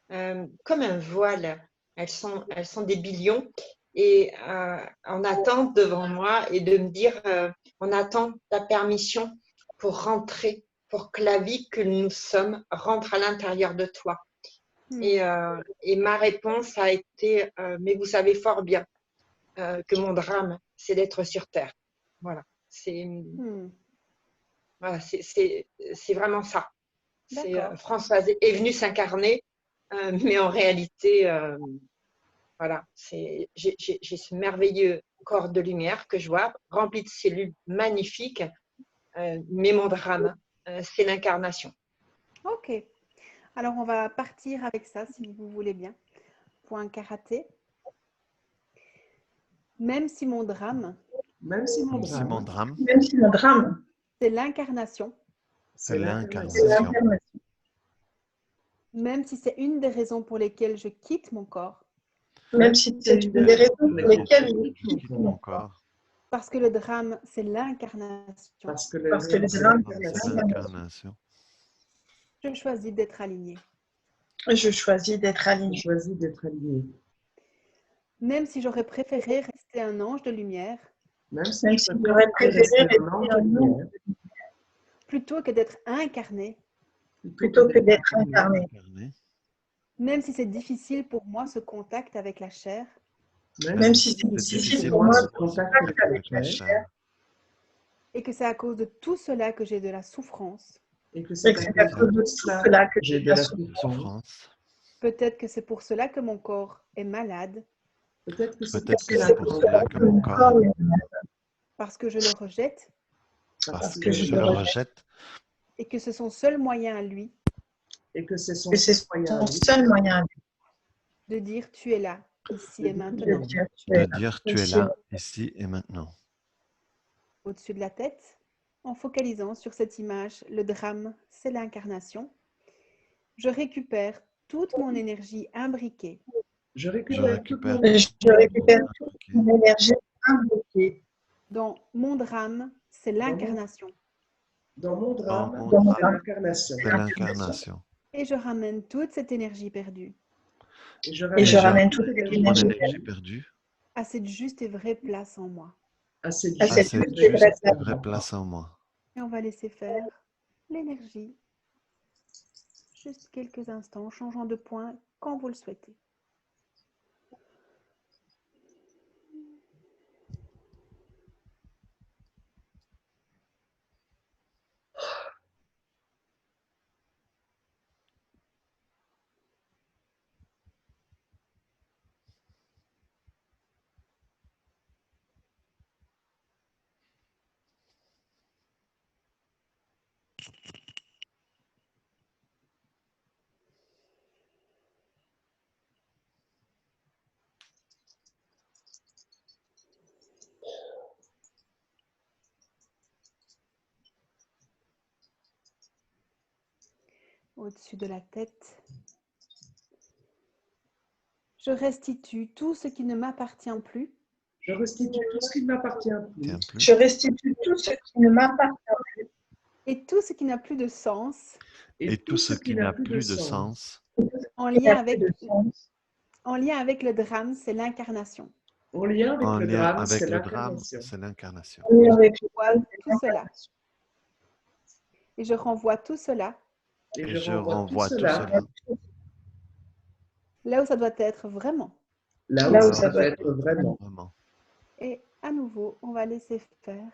S3: comme un voile. Elles sont des billions et en attente devant moi et de me dire, on attend ta permission pour rentrer, pour que la vie que nous sommes rentre à l'intérieur de toi. Et ma réponse a été, mais vous savez fort bien que mon drame, c'est d'être sur Terre. Voilà, voilà, c'est vraiment ça. Françoise est venue s'incarner, mais en réalité, voilà, j'ai ce merveilleux corps de lumière que je vois, rempli de cellules magnifiques, mais mon drame, c'est l'incarnation.
S4: Ok, alors on va partir avec ça si vous voulez bien. Point karaté. Même si mon drame,
S2: Même si mon
S1: Même si mon
S2: drame,
S1: drame,
S6: Même si mon drame,
S4: c'est l'incarnation,
S1: c'est
S6: c'est
S1: l'incarnation.
S6: l'incarnation.
S4: même si c'est une des raisons pour lesquelles je quitte mon corps,
S6: Même si c'est une des raisons pour lesquelles je
S1: Je quitte mon corps.
S4: parce que le drame, c'est l'incarnation,
S2: parce que
S6: Parce que le
S2: c'est
S6: drame,
S1: C'est l'incarnation.
S4: je choisis d'être aligné.
S6: je choisis d'être
S2: je
S6: aligné.
S2: choisis d'être aligné.
S4: Même si j'aurais préféré rester un ange de lumière,
S2: Même si
S6: Même
S2: je
S6: si j'aurais préféré
S2: rester
S6: rester
S2: un ange de
S6: un ange
S2: lumière,
S4: plutôt que d'être incarné,
S6: plutôt que d'être incarné.
S4: même si c'est difficile pour moi ce contact avec la chair,
S6: Même si c'est difficile pour moi
S2: ce
S6: de
S2: contact
S6: contact avec la chair,
S4: et que c'est à cause de tout cela que j'ai de la souffrance.
S2: et que
S6: et
S2: c'est
S6: que c'est à cause de tout cela que
S2: j'ai de la souffrance.
S4: Peut-être que c'est pour cela que mon corps est malade,
S2: Peut-être que c'est
S1: Peut-être que
S2: pour
S1: c'est pour cela que mon corps,
S4: parce que je le rejette,
S1: parce que je le rejette
S4: et que c'est son seul moyen à lui
S2: et que c'est son
S6: Que c'est
S2: seul moyen à
S6: son
S2: lui
S6: seul moyen
S4: de dire tu es là, ici et
S6: de
S4: maintenant,
S6: dire tu
S1: De
S6: es
S1: dire tu es
S6: ici.
S1: là, ici et maintenant.
S4: au-dessus de la tête, en focalisant sur cette image. Le drame, c'est l'incarnation. Je récupère toute mon énergie imbriquée
S2: Je
S1: Je
S2: récupère toute mon
S1: récupère
S6: Je récupère toute
S1: Ok.
S6: mon énergie imbriquée
S4: dans mon drame, c'est l'incarnation.
S2: dans mon
S1: dans
S2: drame,
S1: mon
S6: dans mon
S2: c'est
S1: drame,
S2: l'incarnation.
S1: c'est l'incarnation.
S4: Et je ramène toute cette énergie perdue
S2: Et je
S6: et je
S1: je
S6: ramène toute
S1: ramène
S6: cette
S1: toute mon
S6: énergie
S1: énergie perdue
S4: à cette juste et vraie place en moi.
S2: à cette
S6: à
S1: à
S6: cette
S1: cette
S6: juste et
S1: juste
S6: vraie
S1: et
S6: place.
S1: vraie place en moi.
S4: Et on va laisser faire l'énergie juste quelques instants, changeant de point quand vous le souhaitez. Au-dessus de la tête, je restitue tout ce qui ne m'appartient plus
S2: Je restitue tout ce qui ne m'appartient plus.
S1: Tiens plus.
S6: Je restitue tout ce qui ne m'appartient
S4: et tout ce qui n'a plus de sens
S1: Et tout ce qui n'a plus de sens
S4: en
S6: qui
S4: lien
S6: n'a plus
S4: avec,
S6: de sens.
S4: en lien avec le drame, c'est l'incarnation.
S2: En lien avec
S1: en
S2: le
S1: lien
S2: drame,
S1: avec
S2: c'est
S1: le drame,
S2: l'incarnation.
S1: c'est l'incarnation.
S6: Oui, avec
S4: Je vois tout cela. Et je renvoie tout cela
S2: Et
S1: Et je renvoie tout
S2: cela
S1: cela
S4: là où ça doit être vraiment.
S2: là
S6: Là
S2: où
S6: où
S2: ça
S6: ça
S2: doit
S6: doit
S2: être vraiment.
S1: vraiment.
S4: Et à nouveau, on va laisser faire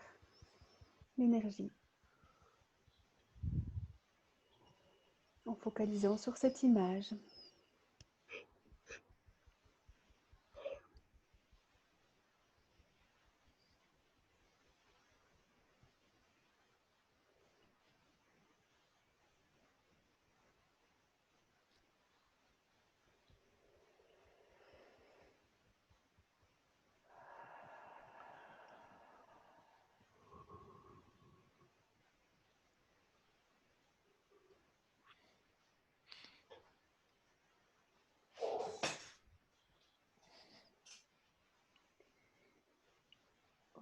S4: l'énergie en focalisant sur cette image.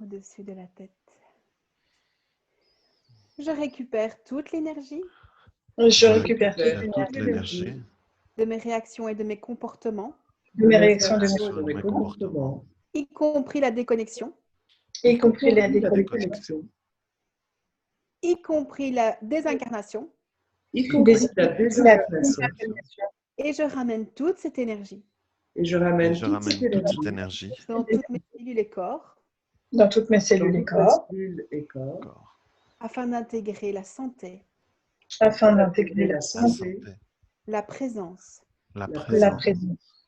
S4: Au-dessus de la tête. Je récupère toute l'énergie
S6: Je récupère toute
S1: récupère
S6: l'énergie
S1: toute l'énergie
S4: de mes réactions et de mes comportements,
S6: de mes réactions, de
S1: sur mes comportements,
S4: y compris la déconnexion,
S6: y compris la
S2: déconnexion,
S4: y compris la désincarnation,
S2: y compris la désincarnation.
S4: et je ramène toute cette énergie
S2: Et je
S1: et
S2: ramène
S1: je
S2: toute cette
S1: ramène toute cette
S2: énergie
S1: énergie
S4: dans toutes mes cellules et corps
S6: dans toutes mes
S2: dans
S6: cellules et
S2: toutes les
S6: corps,
S2: cellules et corps,
S1: corps,
S4: afin d'intégrer la santé,
S6: afin d'intégrer
S2: la
S1: la
S2: santé,
S1: santé,
S4: la présence
S1: la
S2: la
S6: la
S1: présence
S6: présence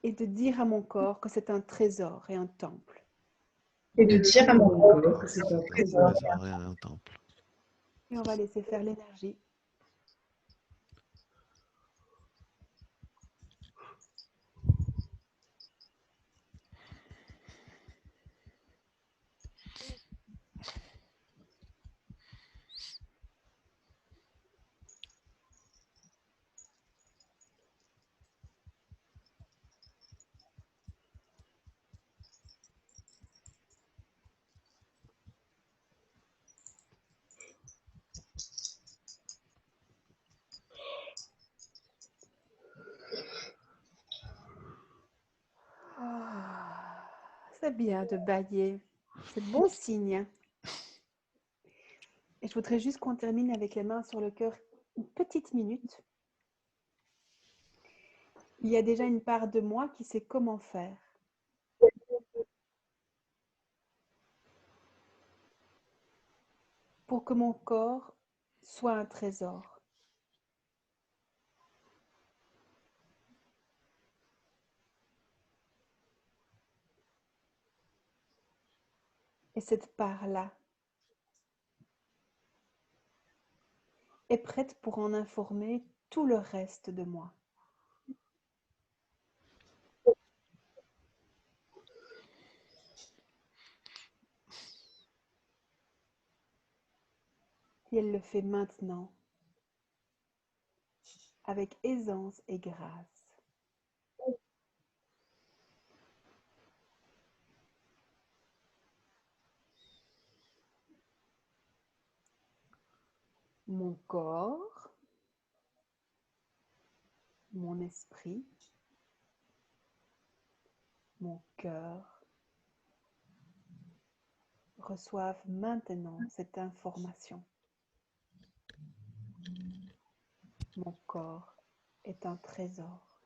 S4: et de dire à mon corps que c'est un trésor et un temple.
S6: et de dire à mon corps
S2: que
S6: que
S2: c'est
S6: c'est
S2: un
S6: un
S2: trésor.
S6: trésor.
S1: et un temple.
S4: Et on va laisser faire l'énergie. Ah, c'est bien de bailler. C'est bon signe. Et je voudrais juste qu'on termine avec les mains sur le cœur une petite minute. Il y a déjà une part de moi qui sait comment faire. Pour que mon corps soit un trésor. Et cette part-là, est prête pour en informer tout le reste de moi. Et elle le fait maintenant, avec aisance et grâce. Mon corps, mon esprit, mon cœur reçoivent maintenant cette information. Mon corps est un trésor.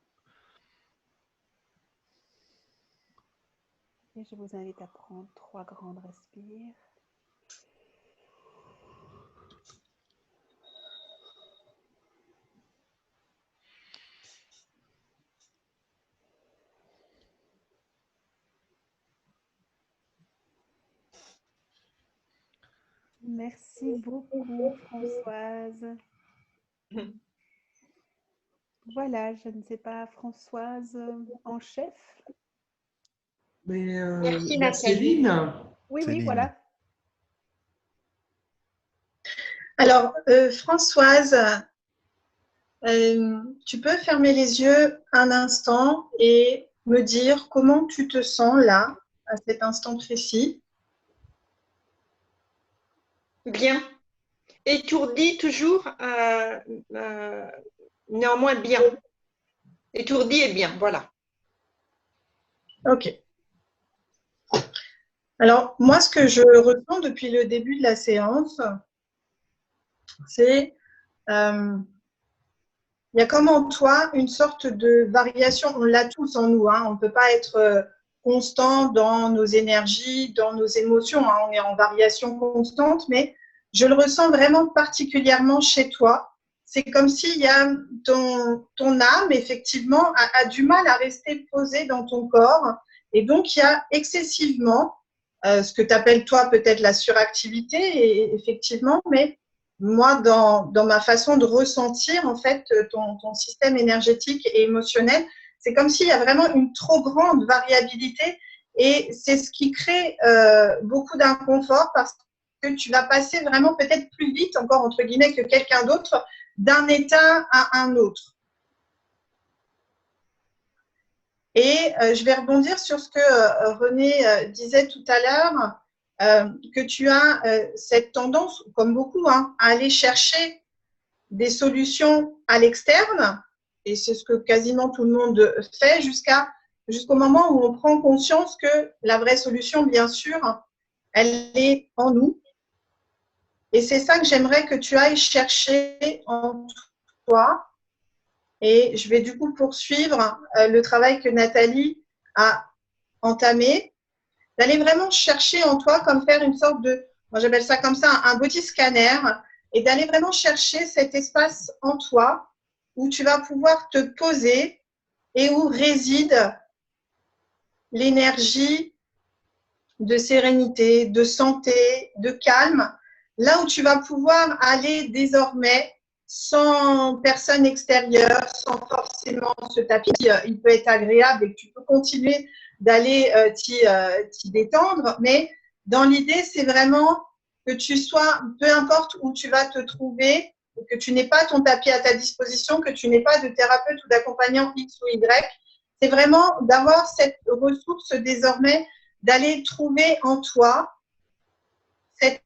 S4: Et je vous invite à prendre 3 grandes respires. Merci beaucoup, Françoise. Voilà, je ne sais pas, Françoise en chef?
S2: Mais
S3: Merci,
S2: la
S3: Nathalie.
S2: Céline,
S4: Oui, oui,
S1: Céline.
S4: voilà.
S6: Alors, Françoise, tu peux fermer les yeux un instant et me dire comment tu te sens là, à cet instant précis.
S3: Bien. Étourdi toujours, néanmoins bien. Étourdi et bien, voilà.
S6: Ok. Alors, moi, ce que je ressens depuis le début de la séance, c'est il y a comme en toi une sorte de variation. On l'a tous en nous, hein. On ne peut pas être constant dans nos énergies, dans nos émotions, hein. On est en variation constante, mais je le ressens vraiment particulièrement chez toi. C'est comme s'il y a ton âme, effectivement, a du mal à rester posée dans ton corps. Et donc, il y a excessivement ce que tu appelles toi peut-être la suractivité, et, effectivement, mais moi, dans ma façon de ressentir en fait ton système énergétique et émotionnel, c'est comme s'il y a vraiment une trop grande variabilité et c'est ce qui crée beaucoup d'inconfort parce que tu vas passer vraiment peut-être plus vite, encore entre guillemets, que quelqu'un d'autre d'un état à un autre. Et je vais rebondir sur ce que René disait tout à l'heure, que tu as cette tendance, comme beaucoup, hein, à aller chercher des solutions à l'externe, et c'est ce que quasiment tout le monde fait jusqu'au moment où on prend conscience que la vraie solution, bien sûr, elle est en nous. Et c'est ça que j'aimerais que tu ailles chercher en toi. Et je vais du coup poursuivre le travail que Nathalie a entamé, d'aller vraiment chercher en toi, comme faire une sorte de, moi j'appelle ça comme ça, un body scanner, et d'aller vraiment chercher cet espace en toi où tu vas pouvoir te poser et où réside l'énergie de sérénité, de santé, de calme, là où tu vas pouvoir aller désormais sans personne extérieure, sans forcément ce tapis. Il peut être agréable et que tu peux continuer d'aller t'y détendre, mais dans l'idée, c'est vraiment que tu sois, peu importe où tu vas te trouver, que tu n'aies pas ton tapis à ta disposition, que tu n'aies pas de thérapeute ou d'accompagnant X ou Y. C'est vraiment d'avoir cette ressource désormais, d'aller trouver en toi cet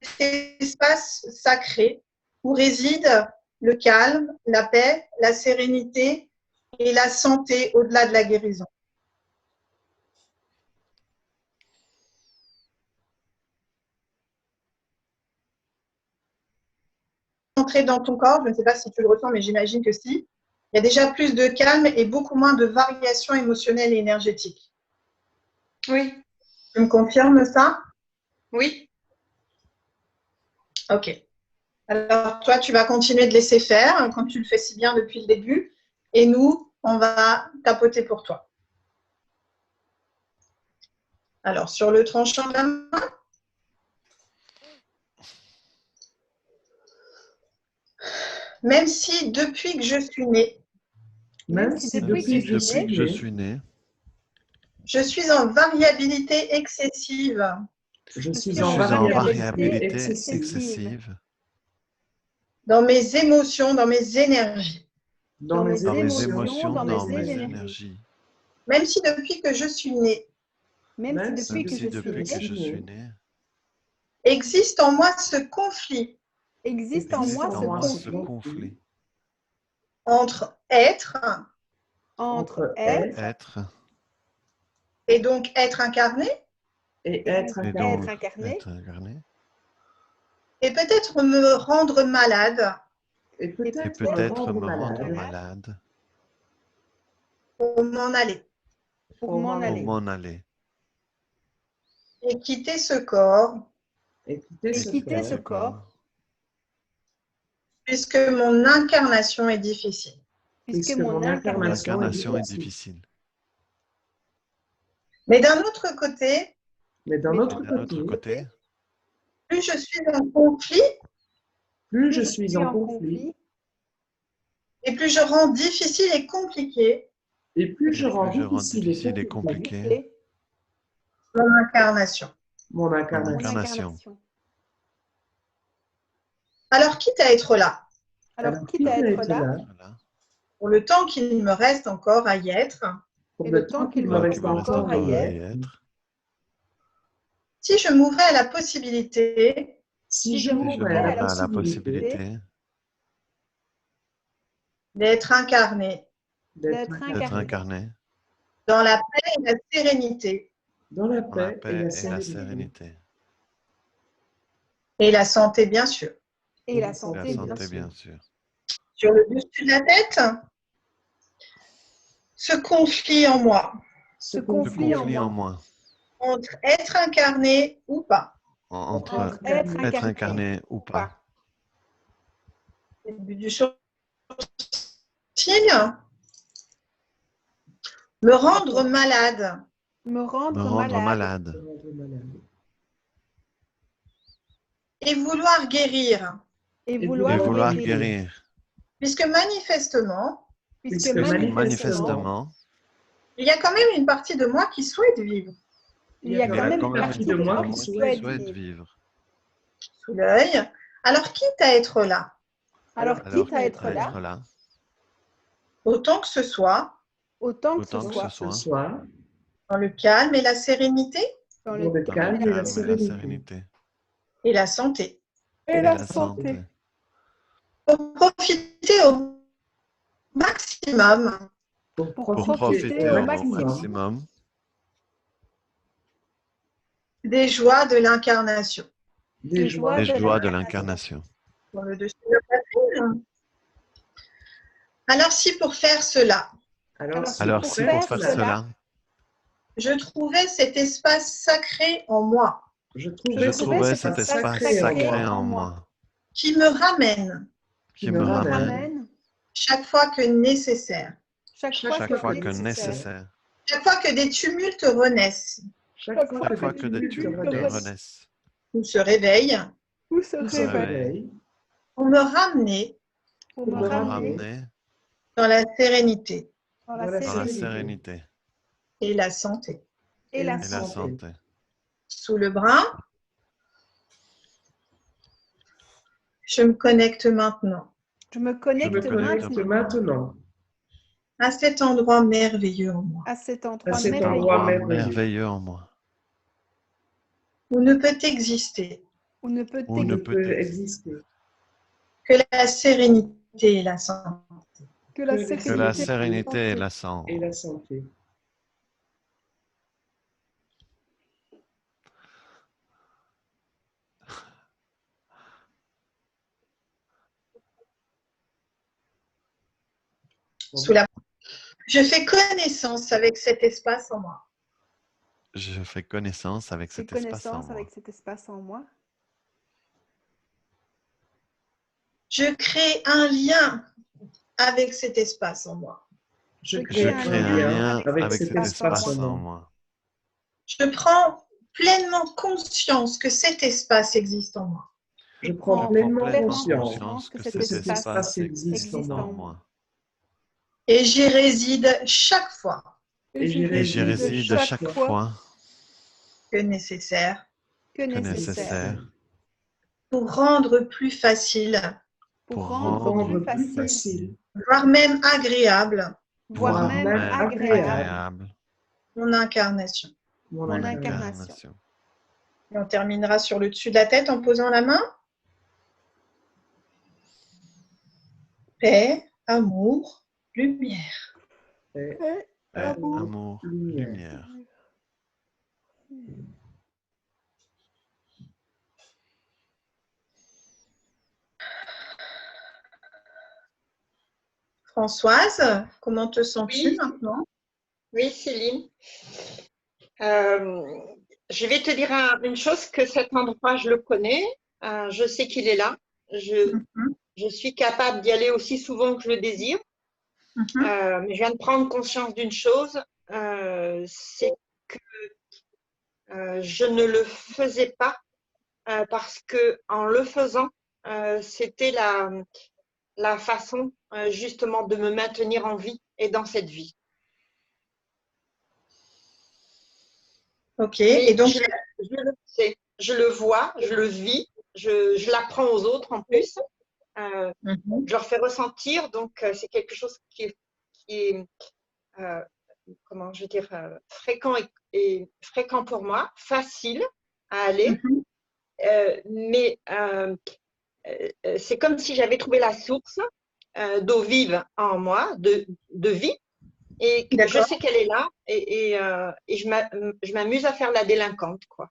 S6: espace sacré où réside le calme, la paix, la sérénité et la santé au-delà de la guérison. Entrer dans ton corps, je ne sais pas si tu le ressens, mais j'imagine que si, il y a déjà plus de calme et beaucoup moins de variations émotionnelles et énergétiques.
S3: Oui.
S6: Tu me confirmes ça?
S3: Oui.
S6: Ok. Alors, toi, tu vas continuer de laisser faire, comme tu le fais si bien depuis le début. Et nous, on va tapoter pour toi. Alors, sur le tranchant de la main, même si depuis que je suis née,
S2: Même si depuis que je suis
S1: Depuis que je
S2: né,
S1: suis né,
S6: je suis en variabilité excessive
S2: je suis
S1: je
S2: en
S1: suis en
S2: variabilité
S1: variabilité
S2: excessive
S1: excessive
S6: dans mes émotions, dans mes énergies.
S2: dans mes
S1: dans mes
S2: émotions,
S1: émotions,
S2: dans
S1: dans
S2: mes
S1: mes
S2: énergies.
S1: énergies.
S6: Même si depuis que je suis née,
S4: Même si
S2: Même
S4: depuis
S1: Même
S4: que
S1: si
S4: je suis
S1: depuis que
S4: née,
S1: je suis né,
S6: existe en moi ce conflit
S4: existe en
S1: existe
S4: moi
S1: en
S4: ce
S1: moi ce
S4: conflit
S1: conflit
S6: entre être
S4: entre
S2: entre
S1: entre
S4: être
S1: être
S6: et donc être incarné,
S2: et
S4: et
S2: être
S1: et
S4: être
S1: donc
S2: incarné.
S4: incarné,
S1: être incarné,
S6: et peut-être me rendre malade
S2: Et
S1: et
S2: peut-être me
S1: peut-être
S2: rendre
S1: me rendre
S2: malade
S1: malade
S6: pour m'en aller
S4: pour
S2: pour
S4: m'en
S2: m'en
S1: pour
S4: aller.
S1: m'en aller
S6: et quitter ce corps
S2: et quitter
S4: Et
S2: ce
S4: quitter ce
S2: corps,
S4: corps,
S6: puisque mon incarnation est difficile.
S4: puisque
S2: puisque
S4: mon
S2: mon
S1: mon
S4: incarnation
S1: incarnation
S4: est
S1: est
S2: difficile.
S1: difficile.
S6: Mais d'un autre côté,
S2: Mais d'un
S4: Mais
S2: autre
S1: Et d'un autre
S2: côté,
S1: côté,
S6: plus je suis en conflit
S2: plus
S4: plus
S2: je suis en conflit
S6: et plus je rends difficile et compliqué
S2: et plus
S1: et
S2: je rends
S1: plus je rends
S2: difficile et
S1: difficile et
S2: compliqué
S1: compliqué
S4: et
S6: mon incarnation.
S2: mon
S1: mon
S2: incarnation.
S4: mon
S1: incarnation.
S4: incarnation.
S6: Alors, quitte à être là,
S4: Alors, quitte à être là,
S1: Voilà.
S6: pour le temps qu'il me reste encore à y être,
S2: pour
S4: et
S2: le
S4: le
S2: temps
S4: temps
S2: qu'il
S4: qu'il
S2: me
S4: me
S1: Qu'il
S2: reste
S1: me reste
S2: encore à
S1: encore
S2: y
S1: à
S2: être,
S1: y être,
S6: si je m'ouvrais à la possibilité
S2: si
S4: si
S2: je
S4: je
S1: si je
S2: m'ouvrais à la
S1: m'ouvrais à la
S2: possibilité
S1: possibilité
S6: d'être incarné
S2: d'être
S4: d'être
S1: d'être
S2: incarné
S1: incarné
S6: dans la paix et la sérénité
S2: dans la
S1: dans la
S2: paix et
S1: paix
S2: la
S1: et la
S2: sérénité
S1: sérénité.
S6: et la santé, bien sûr.
S4: et la
S1: Et la
S4: santé, bien
S1: santé,
S4: sûr.
S1: bien sûr.
S6: Sur le dessus de la tête, ce conflit en moi
S2: ce
S4: Ce
S1: Ce
S4: conflit en
S1: conflit en
S4: moi
S1: moi
S6: entre être incarné ou pas,
S1: entre
S4: entre être
S1: être
S4: incarné
S1: incarné ou pas,
S6: c'est le but du signe, me rendre malade
S4: me
S1: me
S4: rendre
S1: rendre
S4: malade
S1: malade
S6: et vouloir guérir,
S4: et
S2: Et
S1: et
S4: vouloir
S1: vouloir
S4: guérir,
S1: guérir,
S6: puisque manifestement,
S4: puisque
S2: puisque
S4: manifestement,
S6: il y a quand même une partie de moi qui souhaite vivre.
S4: il y a
S1: il y
S4: quand
S1: a
S4: même
S1: quand
S4: une
S1: même
S4: partie
S1: une
S4: de
S1: partie
S4: moi
S1: de
S4: qui
S1: moi qui
S4: souhaite
S1: souhaite
S4: vivre.
S1: vivre.
S6: Sous l'œil. Alors, quitte à être là,
S4: Alors,
S1: Alors
S4: quitte à être
S1: à
S4: là,
S1: être là,
S6: autant que ce soit,
S4: autant que ce
S1: autant que ce
S4: soit
S2: ce
S1: soit,
S2: soit
S6: dans le calme et la sérénité
S4: dans
S2: dans le
S1: dans le
S2: calme et la
S1: calme et la
S2: sérénité
S1: sérénité
S6: et la santé,
S4: et
S1: et
S4: la
S1: la
S4: santé.
S1: santé,
S6: pour profiter au maximum
S2: pour
S4: Pour
S1: pour
S2: profiter
S1: profiter
S2: au
S1: au
S2: maximum
S1: maximum
S6: des joies de l'incarnation.
S2: des joies
S1: des joies de
S4: l'incarnation.
S1: l'incarnation.
S6: Dans le dessus de la poitrine. Alors, si pour faire cela,
S2: Alors,
S1: Alors si pour faire cela,
S6: je trouvais cet espace sacré en moi
S2: je
S1: je
S2: trouvais
S1: trouvais cet espace sacré en moi
S6: qui me ramène
S1: qui me ramène
S4: Ramène
S6: chaque fois que nécessaire,
S4: chaque
S1: chaque fois que
S2: nécessaire,
S1: nécessaire,
S6: chaque fois que des tumultes renaissent
S2: chaque fois
S1: chaque fois
S2: que
S1: que des
S2: tumultes
S1: tumultes
S2: renaissent
S1: renaissent,
S6: ou se réveillent
S4: ou se
S2: ou se
S4: réveille
S2: réveillent
S6: pour me ramener
S4: pour
S2: pour
S4: me
S1: pour me
S4: ramener
S1: ramener
S6: dans la sérénité
S4: dans
S2: dans
S4: la
S2: la
S1: dans la
S4: sérénité
S1: sérénité
S6: et la santé.
S4: et la
S1: et la
S4: santé.
S1: santé.
S6: Sous le bras, je me connecte maintenant
S4: Je me
S2: Je
S4: connecte
S2: me connecte
S4: maintenant
S2: maintenant
S6: à cet endroit merveilleux en moi
S4: à cet
S2: à
S4: endroit
S2: cet
S4: merveilleux
S2: endroit
S1: Endroit
S2: merveilleux
S1: merveilleux en moi,
S6: où ne peut exister
S4: où ne peut
S1: où
S2: où
S1: ne
S2: ne
S1: peut
S2: peut
S1: exister
S2: exister
S6: que la sérénité et la santé.
S4: que la
S2: que
S1: que la
S4: sérénité
S1: sérénité et la
S2: et
S1: santé.
S2: la santé.
S6: Sous la... Je fais connaissance avec cet espace en moi.
S1: Je fais connaissance avec
S4: J'ai
S1: cet espace en
S4: connaissance
S1: moi.
S4: avec cet espace en moi.
S6: Je crée un lien avec cet espace en moi.
S2: Je
S4: Je
S1: Je
S2: crée
S1: crée un lien avec cet espace en
S2: moi.
S1: moi.
S6: Je prends pleinement conscience que cet espace existe en moi.
S2: Je prends pleinement conscience
S1: que
S2: que
S1: cet
S2: cet
S1: espace
S2: espace
S1: existe
S2: existe
S1: en
S2: en moi.
S1: moi.
S6: Et j'y réside chaque fois
S2: Et j'y
S1: Et j'y réside chaque fois
S6: que nécessaire
S4: que
S1: que
S4: nécessaire
S1: nécessaire
S6: pour rendre plus facile,
S4: pour
S1: pour
S4: rendre
S1: rendre
S4: plus facile,
S6: voire même agréable,
S4: voire
S1: voire
S4: même
S1: même
S4: agréable,
S6: mon incarnation.
S4: mon incarnation.
S1: incarnation.
S6: Et on terminera sur le dessus de la tête en posant la main. Paix, amour, lumière.
S2: Paix,
S1: Paix, amour, lumière.
S6: Françoise, comment te sens-tu
S3: Oui.
S6: maintenant?
S3: Oui, Céline. Je vais te dire une chose, que cet endroit, je le connais. Je sais qu'il est là. Je suis capable d'y aller aussi souvent que je le désire. Mais je viens de prendre conscience d'une chose, c'est que je ne le faisais pas parce que en le faisant, c'était la façon justement de me maintenir en vie et dans cette vie.
S6: Ok,
S3: Mais
S6: et donc
S3: je le sais, je le vois, je le vis, je l'apprends aux autres en plus. Je leur fais ressentir, donc c'est quelque chose qui est comment je veux dire, fréquent et fréquent pour moi, facile à aller, mais c'est comme si j'avais trouvé la source d'eau vive en moi, de vie, et je sais qu'elle est là, et je m'amuse à faire la délinquante, quoi.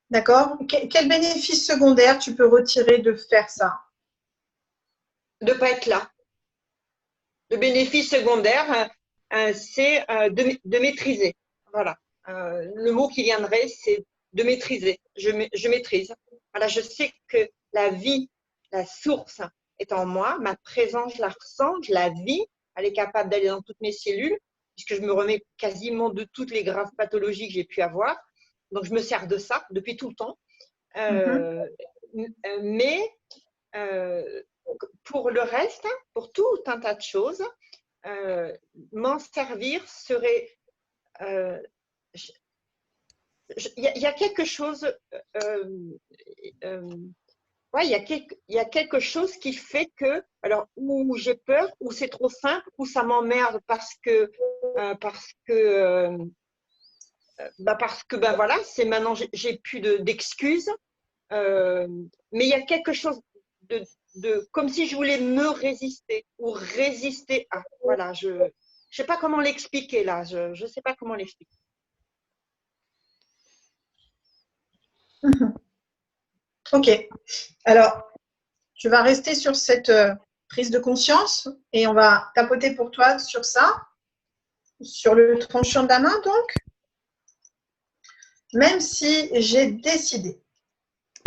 S6: D'accord. Quel bénéfice secondaire tu peux retirer de faire ça?
S3: De ne pas être là. Le bénéfice secondaire, c'est de maîtriser. Voilà. Le mot qui viendrait, c'est de maîtriser. Je maîtrise. Voilà, je sais que la vie, la source est en moi. Ma présence, je la ressens, je la vis. Elle est capable d'aller dans toutes mes cellules, puisque je me remets quasiment de toutes les graves pathologies que j'ai pu avoir. Donc, je me sers de ça depuis tout le temps. Mais pour le reste, pour tout un tas de choses, m'en servir serait. Il y a quelque chose. Ouais, il y a quelque chose qui fait que, alors, ou j'ai peur, ou c'est trop simple, ou ça m'emmerde parce que ben voilà, c'est maintenant j'ai plus d'excuses. Mais il y a quelque chose comme si je voulais me résister ou résister à. Voilà, je sais pas comment l'expliquer là. Je sais pas comment l'expliquer.
S6: Ok. Alors, tu vas rester sur cette prise de conscience et on va tapoter pour toi sur ça, sur le tranchant de la main donc. Même si j'ai décidé.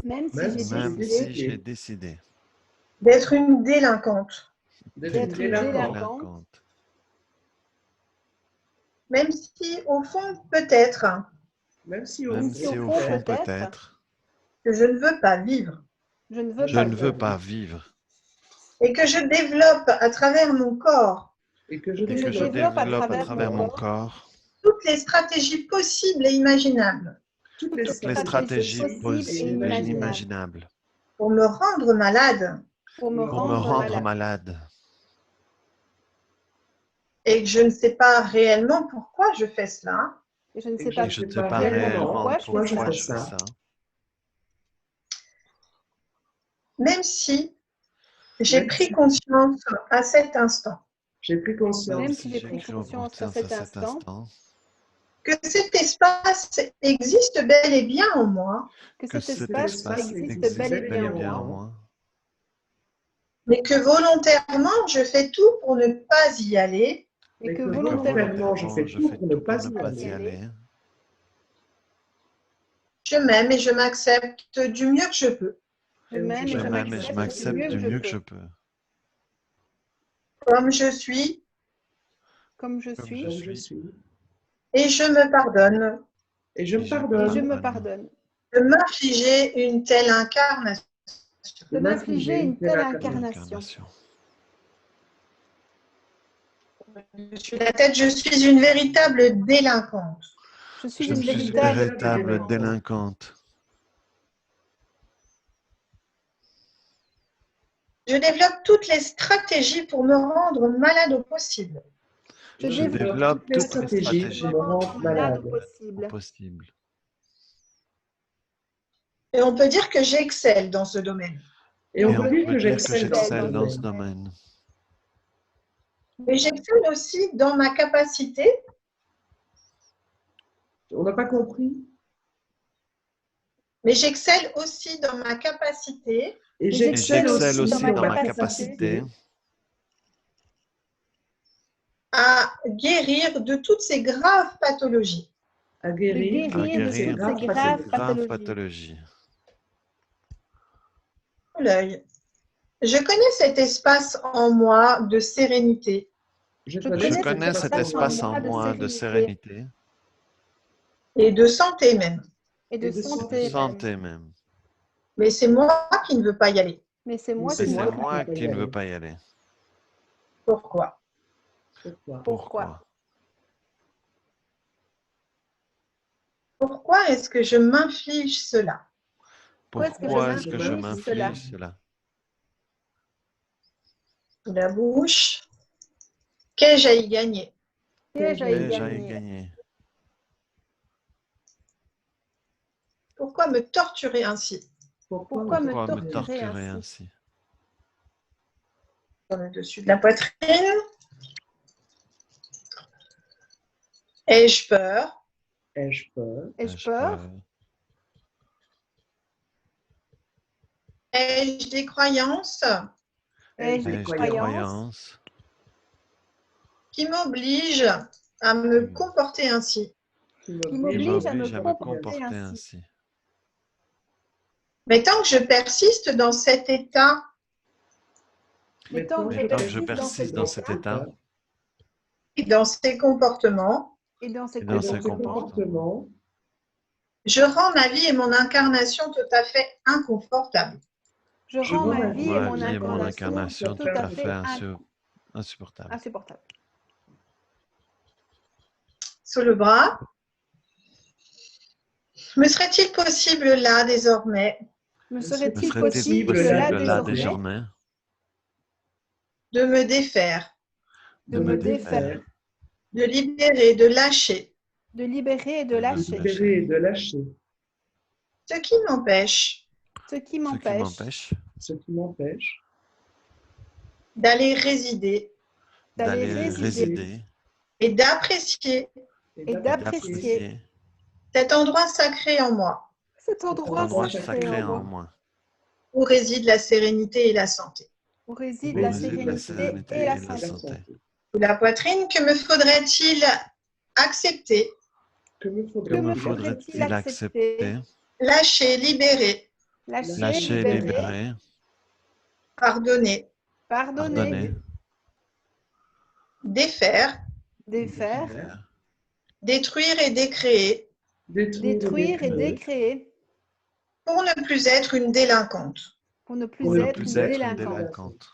S4: Même si
S1: j'ai décidé
S6: D'être une délinquante.
S4: d'être une délinquante.
S6: Même si au fond peut-être
S2: Même si
S1: au fond peut-être
S6: que je ne veux pas vivre.
S4: Je ne veux
S1: pas vivre.
S6: Et que je développe à travers mon corps.
S2: Et que je
S4: développe à travers
S1: mon corps
S6: toutes les stratégies possibles et imaginables.
S2: toutes les
S1: stratégies possibles et inimaginables
S6: pour me rendre malade.
S4: Pour me rendre
S1: malade.
S6: Et que je ne sais pas réellement pourquoi je fais cela.
S4: Et je ne sais pas
S1: réellement
S4: pourquoi je fais
S1: ça.
S6: Même si j'ai pris conscience à cet instant.
S2: J'ai pris conscience.
S4: Même si j'ai pris conscience à cet instant.
S6: Que cet espace existe bel et bien en moi.
S4: Que cet espace existe bel et bien en moi.
S6: Mais que volontairement, je fais tout pour ne pas y aller.
S4: Et que volontairement,
S2: je fais tout pour ne pas y aller.
S6: Je m'aime et je m'accepte du mieux que je peux.
S4: Je m'aime et je m'accepte du mieux que je peux.
S6: Comme je suis. Et je me pardonne.
S2: Et je me pardonne.
S6: De m'infliger une telle incarnation.
S4: de m'infliger une telle
S5: incarnation.
S4: incarnation.
S6: Dessus la tête, je suis une véritable délinquante.
S4: Je suis
S1: Je
S4: une
S1: suis une
S4: véritable
S1: véritable délinquante.
S6: Je développe toutes les stratégies pour me rendre malade au possible.
S4: Je
S1: Je développe toutes les stratégies
S5: pour me rendre malade.
S1: possibles.
S6: Et on peut dire que j'excelle dans ce domaine.
S5: Et on
S1: Et
S5: peut
S1: on
S5: dire
S1: peut
S5: que
S1: dire que
S5: j'excelle
S1: j'excelle dans ce
S5: domaine.
S1: domaine.
S6: Mais j'excelle aussi dans ma capacité
S5: On n'a pas compris.
S6: Mais j'excelle aussi dans ma capacité
S5: Et
S1: Et
S5: j'excelle
S1: j'excelle
S5: aussi
S1: aussi dans ma capacité
S6: à guérir de toutes ces graves pathologies.
S5: à
S4: de
S5: guérir
S1: à
S4: guérir de
S1: guérir
S4: toutes ces
S1: de
S4: graves
S1: ces graves
S4: pathologies.
S1: pathologies.
S6: L'œil. Je connais cet espace en moi de sérénité.
S1: Je connais cet espace en moi de sérénité
S6: Et de santé même.
S4: Et de
S5: Et de
S4: santé.
S1: de
S4: même.
S1: santé même.
S6: Mais c'est moi qui ne veux pas y aller.
S4: Mais c'est moi
S1: Mais
S4: qui
S1: c'est
S4: veux
S1: moi
S4: pas.
S1: qui ne veux pas y aller.
S6: Pourquoi?
S4: Pourquoi?
S6: Pourquoi est-ce que je m'inflige cela?
S1: Pourquoi est-ce que je m'inflige cela?
S6: La bouche. Qu'ai-je à y gagner?
S4: Qu'ai-je à y
S1: Qu'ai-je à y
S4: gagner?
S1: gagner?
S6: Pourquoi me torturer ainsi?
S4: Pourquoi me
S1: Pourquoi me
S4: torturer
S1: torturer
S4: ainsi?
S1: ainsi?
S6: Sur le dessus de la poitrine. Ai-je peur?
S5: Ai-je peur?
S4: Ai-je peur?
S6: Ai-je des croyances
S4: Ai-je des
S1: Ai-je des
S4: croyances
S1: croyances
S6: qui m'obligent à me comporter ainsi?
S5: Qui
S4: qui
S1: m'obligent
S4: m'obligent à
S1: à me
S4: me comporter ainsi?
S1: ainsi?
S6: Mais tant que je persiste dans cet état,
S4: Mais tant que
S1: Mais tant que je
S4: je
S1: persiste dans cet état
S6: et dans ces comportements,
S4: et dans ces
S1: et dans ces
S4: comportements,
S1: comportements,
S6: je rends ma vie et mon incarnation tout à fait inconfortables.
S4: je rends ma vie et mon
S1: incarnation
S4: tout à fait
S1: insupportable.
S4: insupportable.
S6: Sous le bras, me serait-il possible là désormais
S4: Me
S1: Me
S4: serait-il
S1: serait-il
S4: possible
S1: possible
S4: là
S1: là
S4: désormais
S1: désormais
S6: de me défaire,
S4: de me défaire,
S6: de libérer, de lâcher
S4: de libérer et de
S1: de
S4: lâcher
S5: libérer et de lâcher
S6: ce qui m'empêche
S4: ce qui
S1: ce qui
S4: m'empêche
S5: ce qui m'empêche
S6: d'aller résider
S4: d'aller
S1: résider
S6: et d'apprécier
S4: et d'apprécier
S6: cet endroit sacré en moi
S4: cet endroit sacré en moi,
S1: moi,
S6: où réside la sérénité et la santé.
S4: où réside
S1: où
S4: la
S1: réside la
S4: sérénité et la santé.
S6: Sous la poitrine, que me faudrait-il accepter,
S5: que me
S4: Que me
S5: faudrait-il
S1: faudrait-il accepter,
S6: lâcher, libérer,
S4: lâcher,
S1: lâcher,
S4: libérer,
S1: libérer,
S6: pardonner,
S4: pardonner,
S6: défaire,
S4: défaire,
S6: détruire et décréer
S4: détruire et décréer
S6: pour ne plus être une délinquante?
S4: pour ne plus
S1: pour ne
S4: être
S1: plus
S4: une
S1: être une
S4: délinquante.
S1: délinquante.